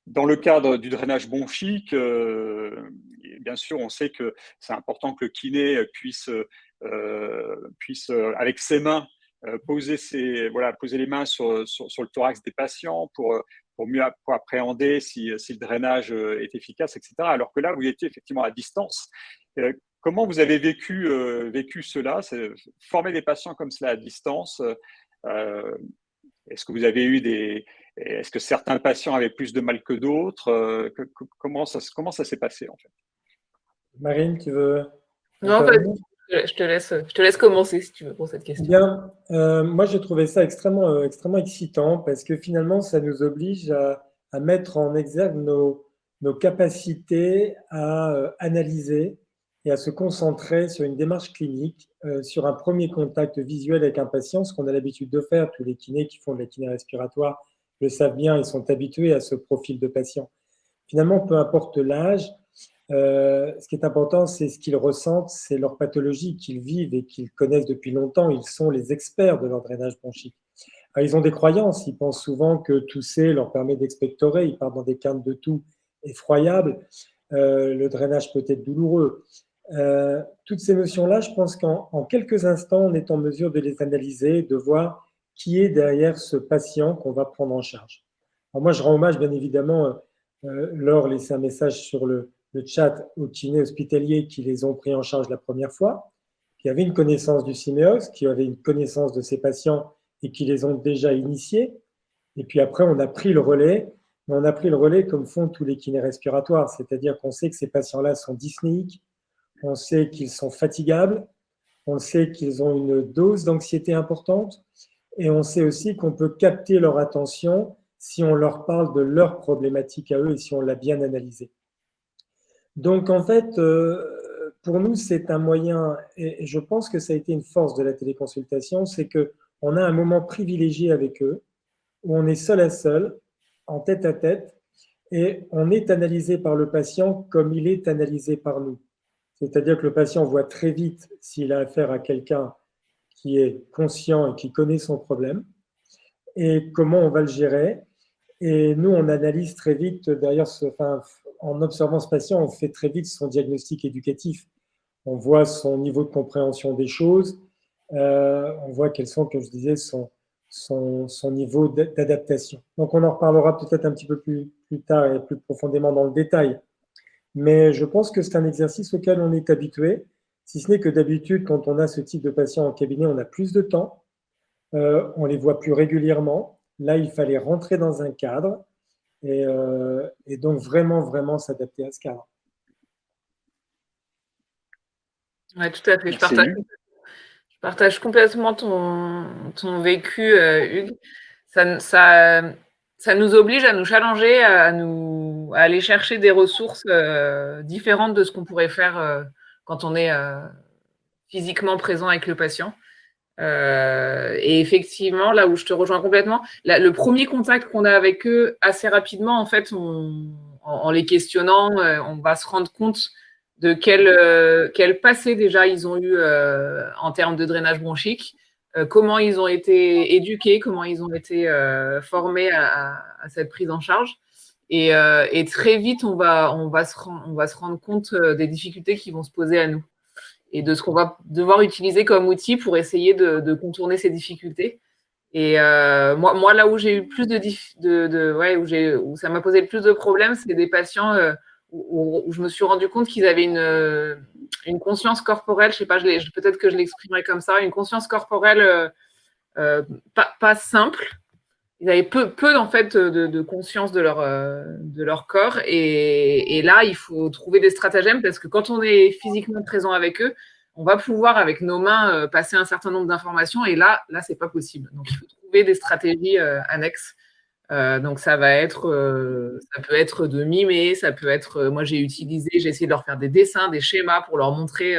Dans le cadre du drainage bronchique, bien sûr, on sait que c'est important que le kiné puisse avec ses mains, poser les mains sur le thorax des patients pour mieux appréhender si le drainage est efficace, etc. Alors que là, vous étiez effectivement à distance. Comment vous avez vécu cela, former des patients comme cela à distance? Est-ce que vous avez est-ce que certains patients avaient plus de mal que d'autres? Comment ça s'est passé en fait? Marine, tu veux? Non, je te laisse commencer si tu veux pour cette question. Bien, moi j'ai trouvé ça extrêmement excitant parce que finalement ça nous oblige à mettre en exergue nos capacités à analyser et à se concentrer sur une démarche clinique, sur un premier contact visuel avec un patient, ce qu'on a l'habitude de faire. Tous les kinés qui font de la kiné respiratoire le savent bien, ils sont habitués à ce profil de patient. Finalement, peu importe l'âge, ce qui est important, c'est ce qu'ils ressentent, c'est leur pathologie qu'ils vivent et qu'ils connaissent depuis longtemps. Ils sont les experts de leur drainage bronchique. Alors, ils ont des croyances, ils pensent souvent que tousser leur permet d'expectorer, ils partent dans des quintes de toux effroyables, le drainage peut être douloureux. Toutes ces notions-là, je pense qu'en quelques instants, on est en mesure de les analyser, de voir qui est derrière ce patient qu'on va prendre en charge. Alors moi, je rends hommage, bien évidemment, Laure laissait un message sur le chat aux kinés hospitaliers qui les ont pris en charge la première fois, qui avaient une connaissance du Syméos, qui avaient une connaissance de ces patients et qui les ont déjà initiés. Et puis après, on a pris le relais, mais on a pris le relais comme font tous les kinés respiratoires, c'est-à-dire qu'on sait que ces patients-là sont dyspnéiques, on sait qu'ils sont fatigables, on sait qu'ils ont une dose d'anxiété importante, et on sait aussi qu'on peut capter leur attention si on leur parle de leurs problématiques à eux et si on l'a bien analysé. Donc en fait, pour nous, c'est un moyen, et je pense que ça a été une force de la téléconsultation, c'est qu'on a un moment privilégié avec eux, où on est seul à seul, en tête à tête, et on est analysé par le patient comme il est analysé par nous. C'est-à-dire que le patient voit très vite s'il a affaire à quelqu'un qui est conscient et qui connaît son problème, et comment on va le gérer. Et nous, on analyse très vite, d'ailleurs, en observant ce patient, on fait très vite son diagnostic éducatif. On voit son niveau de compréhension des choses, on voit quels sont, comme je disais, son niveau d'adaptation. Donc, on en reparlera peut-être un petit peu plus tard et plus profondément dans le détail. Mais je pense que c'est un exercice auquel on est habitué, si ce n'est que d'habitude, quand on a ce type de patient en cabinet, on a plus de temps, on les voit plus régulièrement. Là, il fallait rentrer dans un cadre et donc vraiment s'adapter à ce cadre. Oui, tout à fait. Je partage complètement ton vécu, Hugues. Ça nous oblige à nous challenger, à nous à aller chercher des ressources différentes de ce qu'on pourrait faire quand on est physiquement présent avec le patient. Et effectivement, là où je te rejoins complètement, le premier contact qu'on a avec eux, assez rapidement, en fait, en les questionnant, on va se rendre compte de quel passé déjà ils ont eu en termes de drainage bronchique, comment ils ont été éduqués, comment ils ont été formés à cette prise en charge. Et très vite, on va se rendre compte des difficultés qui vont se poser à nous et de ce qu'on va devoir utiliser comme outil pour essayer de contourner ces difficultés. Et moi, là où j'ai eu plus où ça m'a posé le plus de problèmes, c'est des patients où je me suis rendu compte qu'ils avaient une conscience corporelle, je sais pas, peut-être que je l'exprimerai comme ça, une conscience corporelle pas simple. Ils avaient peu en fait de conscience de leur corps, et là il faut trouver des stratagèmes, parce que quand on est physiquement présent avec eux, on va pouvoir avec nos mains passer un certain nombre d'informations, et là c'est pas possible. Donc il faut trouver des stratégies annexes. Donc ça peut être de mimer, ça peut être, moi j'ai essayé de leur faire des dessins, des schémas pour leur montrer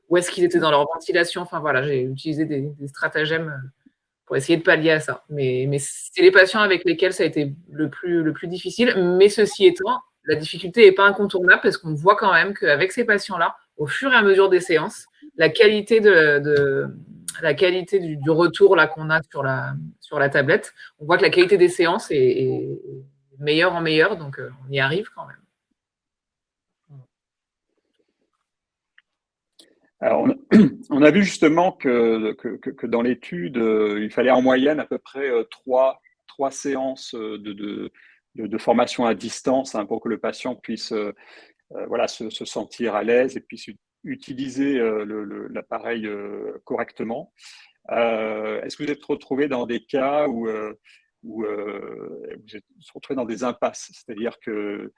où est-ce qu'ils étaient dans leur ventilation. Enfin voilà, j'ai utilisé des stratagèmes pour essayer de pallier à ça. Mais c'est les patients avec lesquels ça a été le plus difficile. Mais ceci étant, la difficulté n'est pas incontournable, parce qu'on voit quand même qu'avec ces patients-là, au fur et à mesure des séances, la qualité du retour là qu'on a sur la tablette, on voit que la qualité des séances est meilleure en meilleure, donc on y arrive quand même. Alors, on a vu justement que dans l'étude, il fallait en moyenne à peu près trois séances de formation à distance, hein, pour que le patient puisse voilà, se sentir à l'aise et puisse utiliser l'appareil correctement. Est-ce que vous êtes retrouvé dans des cas où vous êtes retrouvé dans des impasses, c'est-à-dire que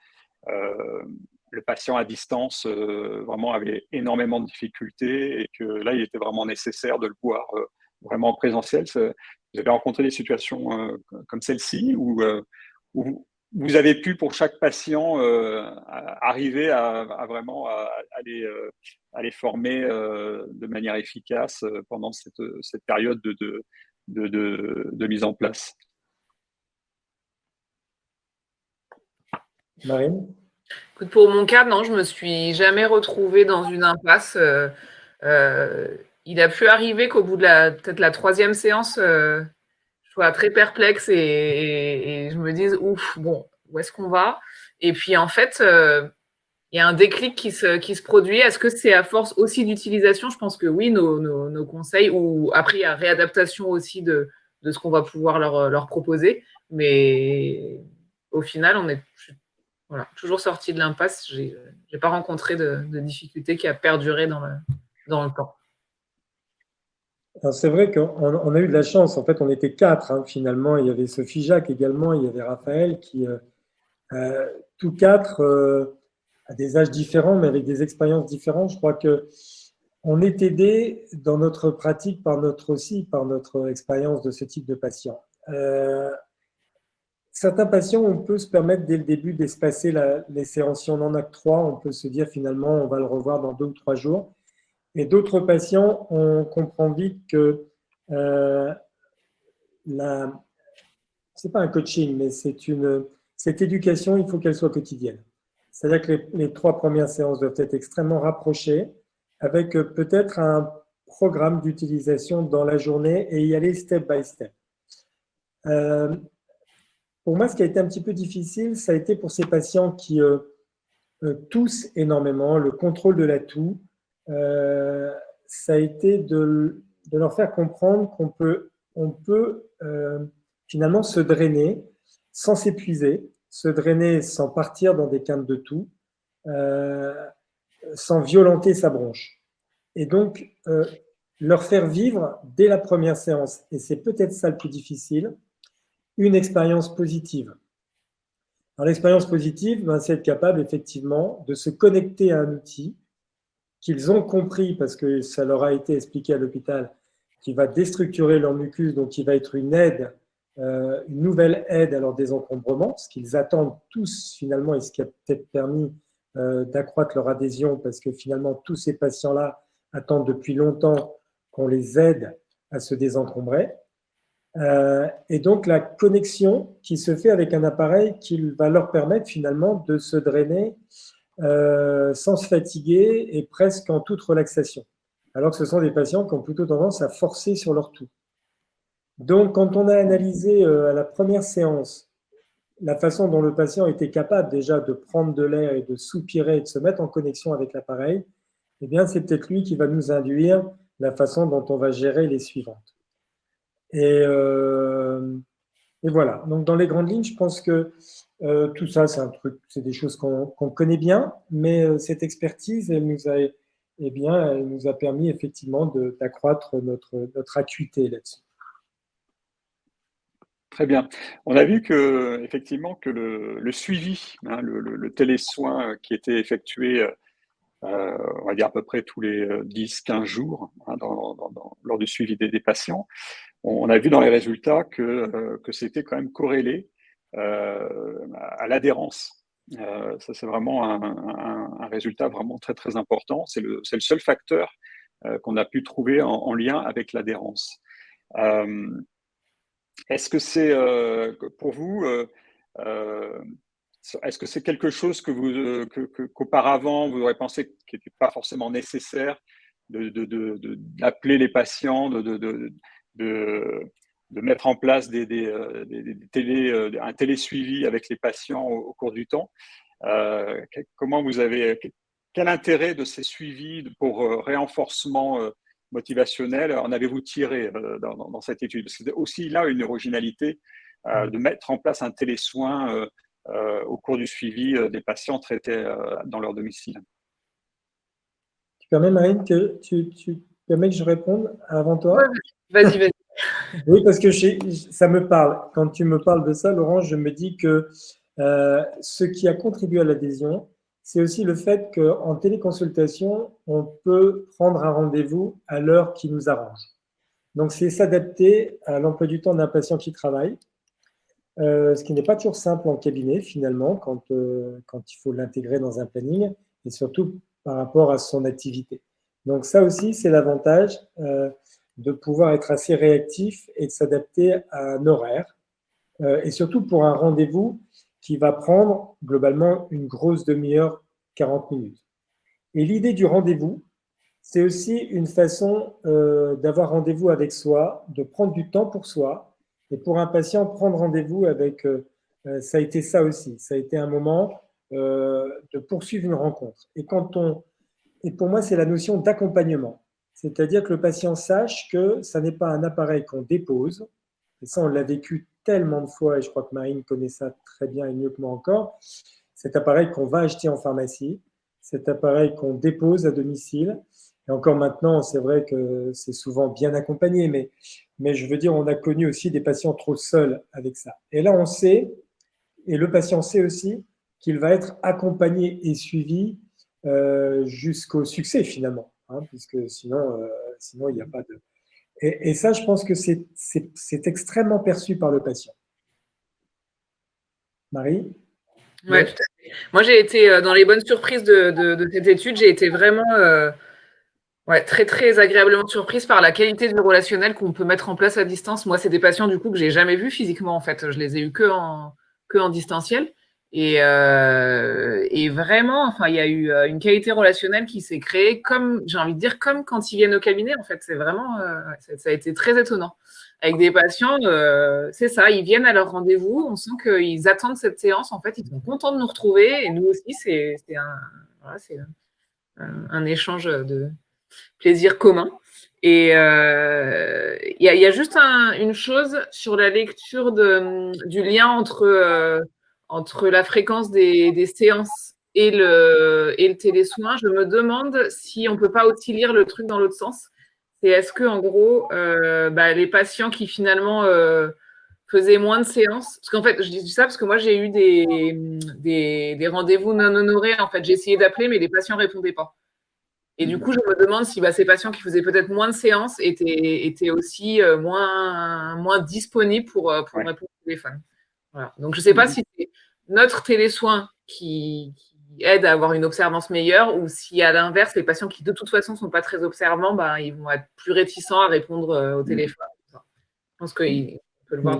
le patient à distance vraiment avait énormément de difficultés, et que là, il était vraiment nécessaire de le voir vraiment en présentiel? Vous avez rencontré des situations comme celle-ci, où vous avez pu, pour chaque patient, arriver à vraiment à les former de manière efficace pendant cette période de mise en place? Marine? Écoute, pour mon cas, non, je me suis jamais retrouvée dans une impasse. Il a pu arriver qu'au bout de peut-être la troisième séance, je sois très perplexe et je me dise, ouf, bon, où est-ce qu'on va? Et puis en fait, il y a un déclic qui se produit. Est-ce que c'est à force aussi d'utilisation? Je pense que oui, nos conseils, ou après il y a réadaptation aussi de ce qu'on va pouvoir leur proposer. Mais au final, voilà, toujours sorti de l'impasse. J'ai pas rencontré de difficulté qui a perduré dans le temps. C'est vrai qu'on a eu de la chance. En fait, on était 4, hein, finalement. Il y avait Sophie Jacques également, il y avait Raphaël, qui tous 4 à des âges différents, mais avec des expériences différentes. Je crois qu'on est aidé dans notre pratique par notre expérience de ce type de patient. Certains patients, on peut se permettre dès le début d'espacer les séances. Si on en a que 3, on peut se dire finalement on va le revoir dans 2 ou 3 jours. Et d'autres patients, on comprend vite que c'est pas un coaching, mais cette éducation, il faut qu'elle soit quotidienne. C'est-à-dire que les 3 premières séances doivent être extrêmement rapprochées, avec peut-être un programme d'utilisation dans la journée, et y aller step by step. Pour moi, ce qui a été un petit peu difficile, ça a été pour ces patients qui toussent énormément, le contrôle de la toux. Ça a été de leur faire comprendre qu'on peut finalement se drainer sans s'épuiser, se drainer sans partir dans des quintes de toux, sans violenter sa bronche. Et donc, leur faire vivre dès la première séance, et c'est peut-être ça le plus difficile, une expérience positive. Alors, l'expérience positive, c'est être capable effectivement de se connecter à un outil qu'ils ont compris, parce que ça leur a été expliqué à l'hôpital, qui va déstructurer leur mucus, donc qui va être une aide une nouvelle aide à leur désencombrement, ce qu'ils attendent tous finalement et ce qui a peut-être permis d'accroître leur adhésion parce que finalement tous ces patients-là attendent depuis longtemps qu'on les aide à se désencombrer. Et donc la connexion qui se fait avec un appareil qui va leur permettre finalement de se drainer sans se fatiguer et presque en toute relaxation. Alors que ce sont des patients qui ont plutôt tendance à forcer sur leur toux. Donc, quand on a analysé à la première séance la façon dont le patient était capable déjà de prendre de l'air et de soupirer et de se mettre en connexion avec l'appareil, eh bien, c'est peut-être lui qui va nous induire la façon dont on va gérer les suivantes. Et voilà. Donc, dans les grandes lignes, je pense que tout ça, c'est des choses qu'on connaît bien, mais cette expertise, elle nous a permis effectivement d'accroître notre acuité là-dessus. Très bien. On a vu effectivement que le suivi, hein, le télésoin qui était effectué, on va dire à peu près tous les 10-15 jours, hein, lors du suivi des patients, on a vu dans les résultats que c'était quand même corrélé à l'adhérence. Ça, c'est vraiment un résultat vraiment très, très important. C'est le seul facteur qu'on a pu trouver en lien avec l'adhérence. Est-ce que c'est pour vous, est-ce que c'est quelque chose qu'auparavant vous aurez pensé qui n'était pas forcément nécessaire d'appeler les patients, de mettre en place un télésuivi avec les patients au cours du temps? Quel intérêt de ces suivis pour renforcement motivationnel en avez-vous tiré dans cette étude? Parce que c'est aussi là une originalité de mettre en place un télésoin au cours du suivi des patients traités dans leur domicile. Tu permets, Marine, que je réponde avant toi? Vas-y. Oui, parce que ça me parle. Quand tu me parles de ça, Laurent, je me dis que ce qui a contribué à l'adhésion, c'est aussi le fait qu'en téléconsultation, on peut prendre un rendez-vous à l'heure qui nous arrange. Donc, c'est s'adapter à l'emploi du temps d'un patient qui travaille, ce qui n'est pas toujours simple en cabinet, finalement, quand il faut l'intégrer dans un planning, et surtout par rapport à son activité. Donc, ça aussi, c'est l'avantage de pouvoir être assez réactif et de s'adapter à un horaire, et surtout pour un rendez-vous qui va prendre globalement une grosse demi-heure, 40 minutes. Et l'idée du rendez-vous, c'est aussi une façon d'avoir rendez-vous avec soi, de prendre du temps pour soi. Et pour un patient, prendre rendez-vous avec, ça a été ça aussi. Ça a été un moment de poursuivre une rencontre. Et pour moi, c'est la notion d'accompagnement. C'est-à-dire que le patient sache que ça n'est pas un appareil qu'on dépose. Et ça, on l'a vécu tellement de fois, et je crois que Marine connaît ça très bien et mieux que moi encore. Cet appareil qu'on va acheter en pharmacie, cet appareil qu'on dépose à domicile. Et encore maintenant, c'est vrai que c'est souvent bien accompagné, mais je veux dire, on a connu aussi des patients trop seuls avec ça. Et là, on sait, et le patient sait aussi, qu'il va être accompagné et suivi jusqu'au succès finalement, hein, puisque sinon, il n'y a pas de... Et ça, je pense que c'est extrêmement perçu par le patient. Marie? Ouais, tout à fait. Moi, j'ai été dans les bonnes surprises de cette étude. J'ai été vraiment très, très agréablement surprise par la qualité du relationnel qu'on peut mettre en place à distance. Moi, c'est des patients, du coup, que j'ai jamais vus physiquement, en fait. Je les ai eus que en distanciel. Et vraiment, enfin, il y a eu une qualité relationnelle qui s'est créée comme, j'ai envie de dire, comme quand ils viennent au cabinet, en fait. C'est vraiment, ça a été très étonnant. Avec des patients, c'est ça, ils viennent à leur rendez-vous, on sent qu'ils attendent cette séance, en fait, ils sont contents de nous retrouver, et nous aussi, c'est un échange de plaisir commun. Et il y a juste une chose sur la lecture du lien entre la fréquence des séances et le télésoin. Je me demande si on ne peut pas aussi lire le truc dans l'autre sens. C'est est-ce que, en gros, les patients qui finalement faisaient moins de séances, parce qu'en fait, je dis ça parce que moi, j'ai eu des rendez-vous non honorés. En fait, j'ai essayé d'appeler, mais les patients ne répondaient pas. Et du coup, je me demande si ces patients qui faisaient peut-être moins de séances étaient aussi moins disponibles pour répondre au téléphone. Voilà. Donc, je ne sais pas si c'est notre télésoin qui aide à avoir une observance meilleure ou si, à l'inverse, les patients qui, de toute façon, ne sont pas très observants, ils vont être plus réticents à répondre au téléphone. Je pense qu'on peut le voir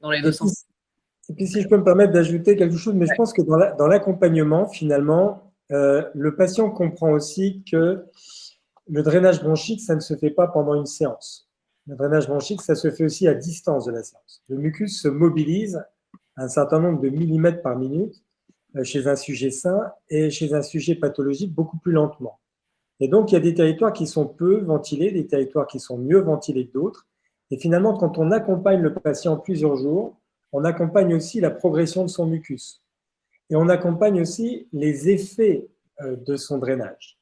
dans les deux sens. Et puis, si je peux me permettre d'ajouter quelque chose, mais je pense que dans l'accompagnement, finalement, le patient comprend aussi que le drainage bronchique, ça ne se fait pas pendant une séance. Le drainage bronchique, ça se fait aussi à distance de la séance. Le mucus se mobilise à un certain nombre de millimètres par minute chez un sujet sain et chez un sujet pathologique beaucoup plus lentement. Et donc, il y a des territoires qui sont peu ventilés, des territoires qui sont mieux ventilés que d'autres. Et finalement, quand on accompagne le patient plusieurs jours, on accompagne aussi la progression de son mucus. Et on accompagne aussi les effets de son drainage.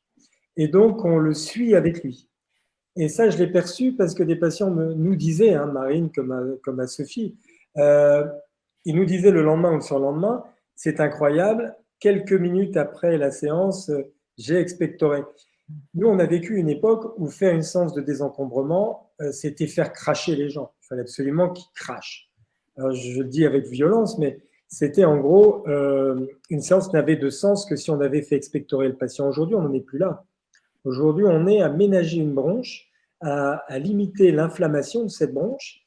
Et donc, on le suit avec lui. Et ça, je l'ai perçu parce que des patients nous disaient, Marine comme à Sophie, ils nous disaient le lendemain ou le surlendemain, c'est incroyable, quelques minutes après la séance, j'ai expectoré. Nous, on a vécu une époque où faire une séance de désencombrement, c'était faire cracher les gens. Il fallait absolument qu'ils crachent. Alors, je le dis avec violence, mais c'était en gros, une séance n'avait de sens que si on avait fait expectorer le patient. Aujourd'hui, on n'en est plus là. Aujourd'hui, on est à ménager une bronche, à limiter l'inflammation de cette bronche.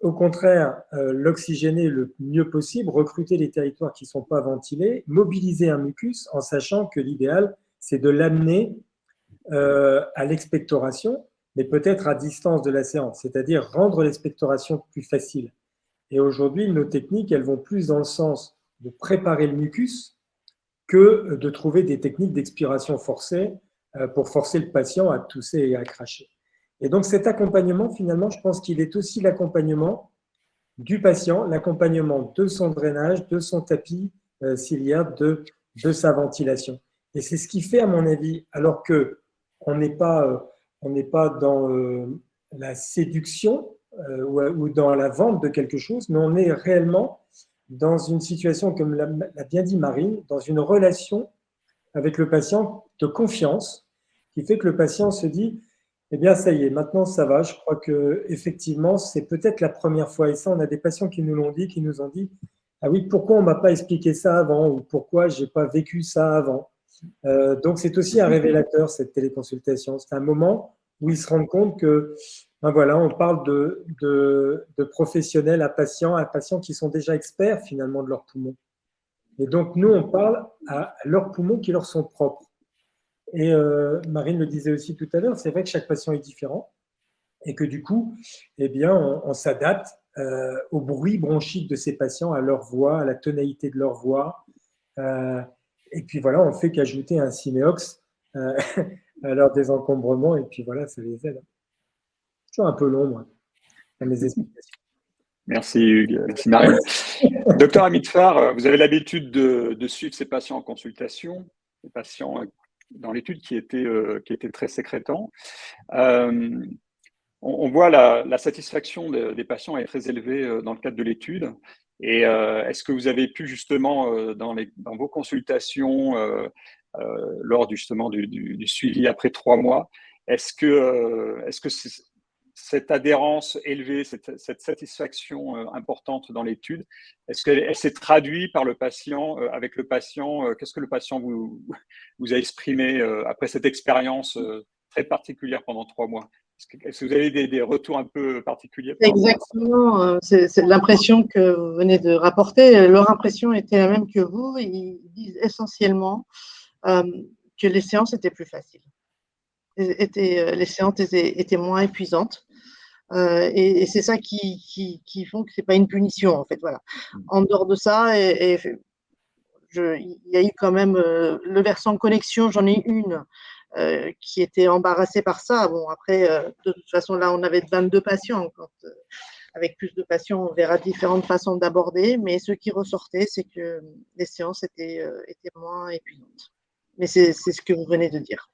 Au contraire, l'oxygéner le mieux possible, recruter les territoires qui ne sont pas ventilés, mobiliser un mucus en sachant que l'idéal, c'est de l'amener à l'expectoration, mais peut-être à distance de la séance, c'est-à-dire rendre l'expectoration plus facile. Et aujourd'hui, nos techniques, elles vont plus dans le sens de préparer le mucus que de trouver des techniques d'expiration forcée pour forcer le patient à tousser et à cracher. Et donc cet accompagnement, finalement, je pense qu'il est aussi l'accompagnement du patient, l'accompagnement de son drainage, de son tapis ciliaire, de sa ventilation. Et c'est ce qui fait, à mon avis, alors qu'on n'est pas dans la séduction ou dans la vente de quelque chose, mais on est réellement dans une situation, comme l'a bien dit Marine, dans une relation avec le patient de confiance, qui fait que le patient se dit, eh bien, ça y est, maintenant ça va. Je crois que effectivement, c'est peut-être la première fois. Et ça, on a des patients qui nous l'ont dit, qui nous ont dit, ah oui, pourquoi on m'a pas expliqué ça avant ou pourquoi j'ai pas vécu ça avant. Donc, c'est aussi un révélateur cette téléconsultation. C'est un moment où ils se rendent compte que, ben voilà, on parle de professionnels à patients qui sont déjà experts finalement de leurs poumons. Et donc, nous, on parle à leurs poumons qui leur sont propres. Et Marine le disait aussi tout à l'heure, c'est vrai que chaque patient est différent et que du coup, eh bien, on s'adapte au bruit bronchique de ces patients, à leur voix, à la tonalité de leur voix. Et puis voilà, on fait qu'ajouter un Siméox à leur désencombrement et puis voilà, ça les aide. C'est toujours un peu long, moi, dans mes explications. Merci Hugues, merci Marine. Docteur Hamid-Farr, vous avez l'habitude de suivre ces patients en consultation, les patients dans l'étude qui étaient très sécrétants. On voit la satisfaction des patients est très élevée dans le cadre de l'étude. Et est-ce que vous avez pu justement, dans vos consultations, lors justement du suivi après 3 mois, est-ce que cette adhérence élevée, cette satisfaction importante dans l'étude, est-ce qu'elle s'est traduite par le patient, avec le patient, qu'est-ce que le patient vous a exprimé après cette expérience très particulière pendant 3 mois? Est-ce que vous avez des retours un peu particuliers? Exactement, c'est l'impression que vous venez de rapporter. Leur impression était la même que vous. Ils disent essentiellement que les séances étaient plus faciles. Les séances étaient moins épuisantes. Et c'est ça qui font que ce n'est pas une punition, en fait. Voilà. En dehors de ça, il y a eu quand même le versant connexion, j'en ai une qui était embarrassée par ça. Bon, après, de toute façon, là, on avait 22 patients. Avec plus de patients, on verra différentes façons d'aborder, mais ce qui ressortait, c'est que les séances étaient moins épuisantes. Mais c'est ce que vous venez de dire.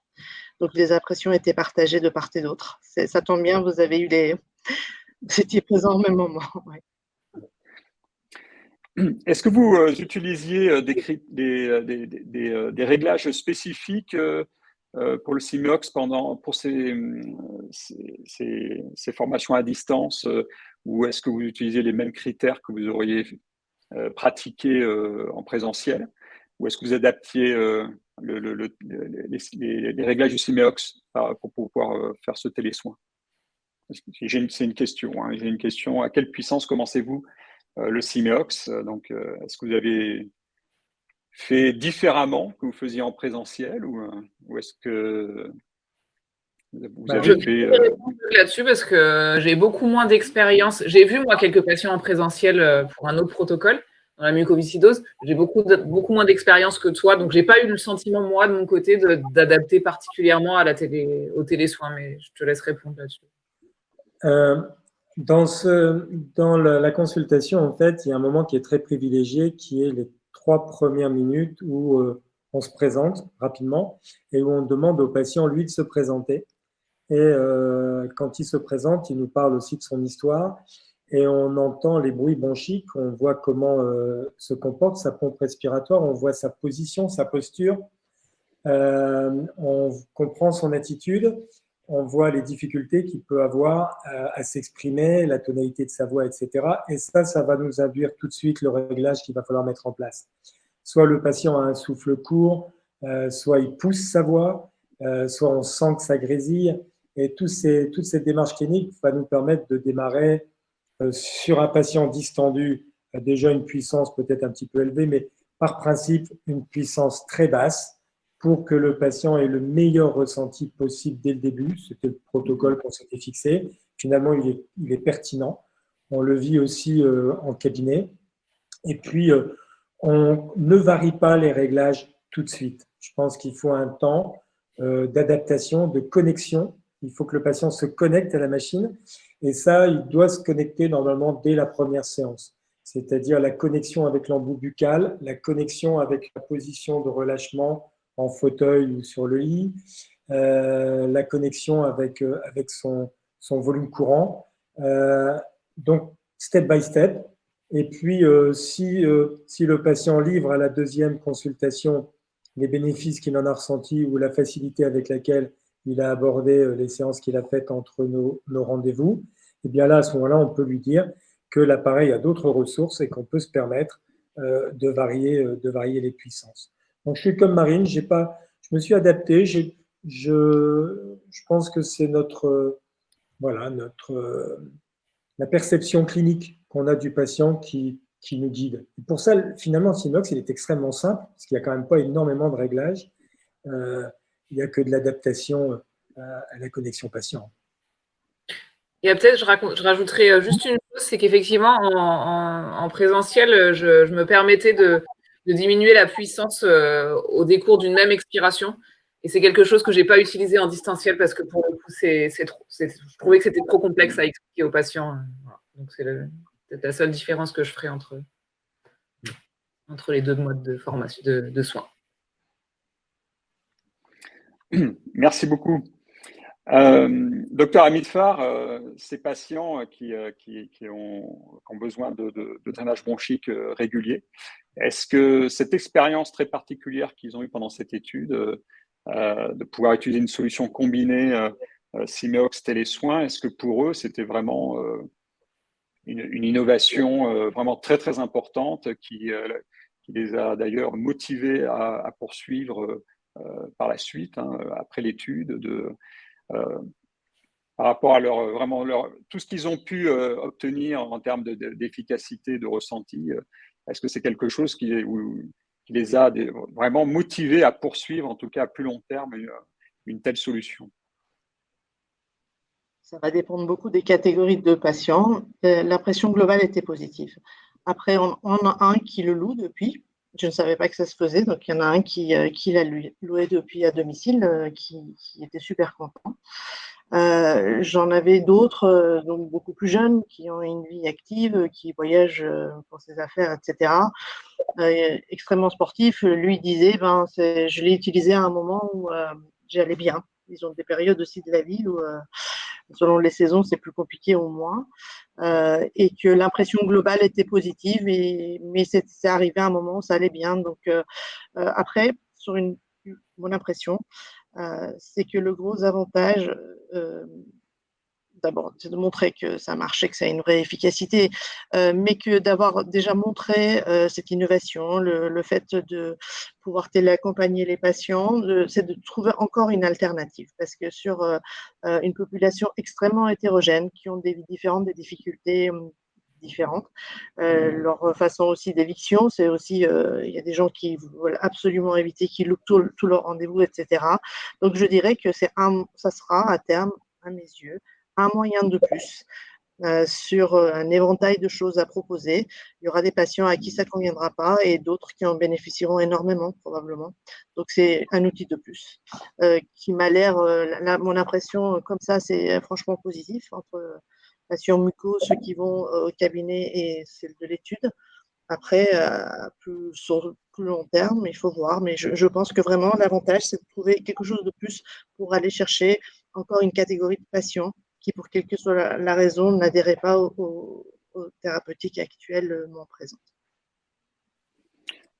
Donc, les impressions étaient partagées de part et d'autre. Ça tombe bien, vous étiez présents au même moment. Ouais. Est-ce que vous utilisiez des réglages spécifiques pour le CIMEOX pour ces formations à distance, ou est-ce que vous utilisez les mêmes critères que vous auriez pratiqués en présentiel, ou est-ce que vous adaptiez les réglages du CIMEOX pour pouvoir faire ce télésoin? C'est une question. J'ai une question. À quelle puissance commencez-vous le CIMEOX? Donc, est-ce que vous avez fait différemment que vous faisiez en présentiel, ou est-ce que vous avez Je fait… vais répondre là-dessus parce que j'ai beaucoup moins d'expérience. J'ai vu, moi, quelques patients en présentiel pour un autre protocole, dans la mucoviscidose. J'ai beaucoup moins d'expérience que toi, donc j'ai pas eu le sentiment, moi, de mon côté, d'adapter particulièrement au télésoin, mais je te laisse répondre là-dessus. Dans la consultation, en fait, il y a un moment qui est très privilégié, qui est les 3 premières minutes où on se présente rapidement et où on demande au patient, lui, de se présenter. Et quand il se présente, il nous parle aussi de son histoire et on entend les bruits bronchiques, on voit comment se comporte sa pompe respiratoire, on voit sa position, sa posture, on comprend son attitude, on voit les difficultés qu'il peut avoir à s'exprimer, la tonalité de sa voix, etc. Et ça va nous induire tout de suite le réglage qu'il va falloir mettre en place. Soit le patient a un souffle court, soit il pousse sa voix, soit on sent que ça grésille. Et toutes ces démarches cliniques vont nous permettre de démarrer sur un patient distendu, déjà une puissance peut-être un petit peu élevée, mais par principe une puissance très basse pour que le patient ait le meilleur ressenti possible dès le début. C'était le protocole qu'on s'était fixé. Finalement, il est pertinent. On le vit aussi en cabinet. Et puis, on ne varie pas les réglages tout de suite. Je pense qu'il faut un temps d'adaptation, de connexion. Il faut que le patient se connecte à la machine. Et ça, il doit se connecter normalement dès la première séance. C'est-à-dire la connexion avec l'embout buccal, la connexion avec la position de relâchement en fauteuil ou sur le lit, la connexion avec son volume courant. Donc, step by step. Et puis, si le patient livre à la deuxième consultation les bénéfices qu'il en a ressentis ou la facilité avec laquelle il a abordé les séances qu'il a faites entre nos rendez-vous, et bien là, à ce moment-là, on peut lui dire que l'appareil a d'autres ressources et qu'on peut se permettre de varier les puissances. Donc, je suis comme Marine, je me suis adapté. Je pense que c'est la perception clinique qu'on a du patient qui nous guide. Et pour ça, finalement, le CIMEOX, il est extrêmement simple, parce qu'il n'y a quand même pas énormément de réglages. Il n'y a que de l'adaptation à la connexion patient. Et peut-être, je rajouterais juste une chose, c'est qu'effectivement, en présentiel, je me permettais de diminuer la puissance au décours d'une même expiration. Et c'est quelque chose que je n'ai pas utilisé en distanciel parce que pour le coup, je trouvais que c'était trop complexe à expliquer aux patients. Voilà. Donc, c'est peut-être la seule différence que je ferai entre les deux modes de formation, de soins. Merci beaucoup. Docteur Hamid-Farr, ces patients qui ont besoin de drainage bronchique régulier, est-ce que cette expérience très particulière qu'ils ont eue pendant cette étude, de pouvoir utiliser une solution combinée CIMEOX télésoins, est-ce que pour eux c'était vraiment une innovation vraiment très très importante qui les a d'ailleurs motivés à poursuivre par la suite, après l'étude, par rapport à tout ce qu'ils ont pu obtenir en termes d'efficacité, de ressenti. Est-ce que c'est quelque chose qui les a vraiment motivés à poursuivre, en tout cas à plus long terme, une telle solution? Ça va dépendre beaucoup des catégories de patients. L'impression globale était positive. Après, on a un qui le loue depuis. Je ne savais pas que ça se faisait. Donc, il y en a un qui l'a loué depuis à domicile, qui était super content. J'en avais d'autres, donc beaucoup plus jeunes, qui ont une vie active, qui voyagent pour ses affaires, etc. Extrêmement sportif. Lui disait, je l'ai utilisé à un moment où j'allais bien. Ils ont des périodes aussi de la vie où, selon les saisons, c'est plus compliqué ou moins. Et que l'impression globale était positive, mais c'est arrivé à un moment où ça allait bien. Donc, après, sur mon impression, c'est que le gros avantage, d'abord, c'est de montrer que ça marche et que ça a une vraie efficacité, mais que d'avoir déjà montré cette innovation, le fait de pouvoir téléaccompagner les patients, c'est de trouver encore une alternative. Parce que sur une population extrêmement hétérogène, qui ont des vies différentes, des difficultés différentes, leur façon aussi d'éviction, c'est aussi, il y a des gens qui veulent absolument éviter, qui loupent tous leurs rendez-vous, etc. Donc je dirais que ça sera à terme, à mes yeux, un moyen de plus sur un éventail de choses à proposer. Il y aura des patients à qui ça ne conviendra pas et d'autres qui en bénéficieront énormément, probablement. Donc, c'est un outil de plus qui m'a l'air, mon impression comme ça, c'est franchement positif entre patients mucos, ceux qui vont au cabinet et celle de l'étude. Après, sur plus long terme, il faut voir, mais je pense que vraiment l'avantage, c'est de trouver quelque chose de plus pour aller chercher encore une catégorie de patients qui, pour quelle que soit la raison, n'adhéraient pas aux thérapeutiques actuellement présentes.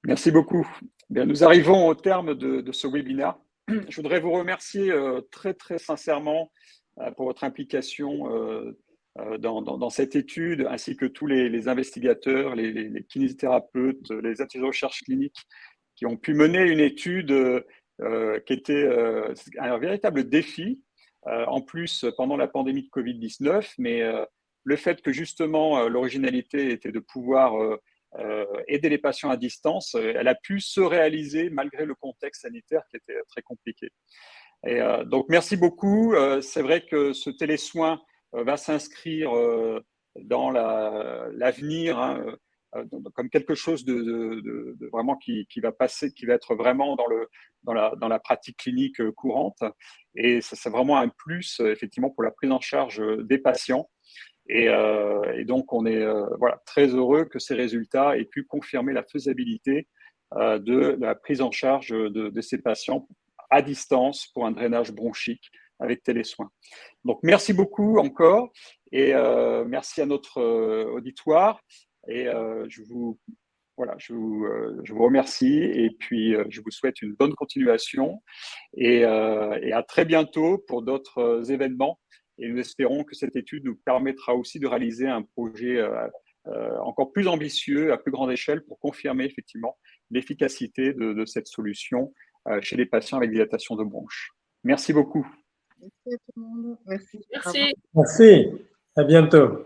Merci beaucoup. Bien, nous arrivons au terme de ce webinaire. Je voudrais vous remercier très, très sincèrement pour votre implication dans cette étude, ainsi que tous les investigateurs, les kinésithérapeutes, les ateliers de recherche clinique qui ont pu mener une étude qui était un véritable défi, en plus pendant la pandémie de Covid-19, mais le fait que justement l'originalité était de pouvoir aider les patients à distance, elle a pu se réaliser malgré le contexte sanitaire qui était très compliqué. Et donc, merci beaucoup. C'est vrai que ce télésoin va s'inscrire dans l'avenir, hein, comme quelque chose de vraiment qui va passer, qui va être vraiment dans la pratique clinique courante. Et ça, c'est vraiment un plus, effectivement, pour la prise en charge des patients. Et donc, on est voilà, très heureux que ces résultats aient pu confirmer la faisabilité de la prise en charge de ces patients à distance pour un drainage bronchique avec télésoin. Donc, merci beaucoup encore et merci à notre auditoire. Et voilà, je vous remercie et puis je vous souhaite une bonne continuation et à très bientôt pour d'autres événements. Et nous espérons que cette étude nous permettra aussi de réaliser un projet encore plus ambitieux, à plus grande échelle, pour confirmer effectivement l'efficacité de cette solution chez les patients avec dilatation de bronches. Merci beaucoup. Merci à tout le monde. Merci. Merci. Merci. À bientôt.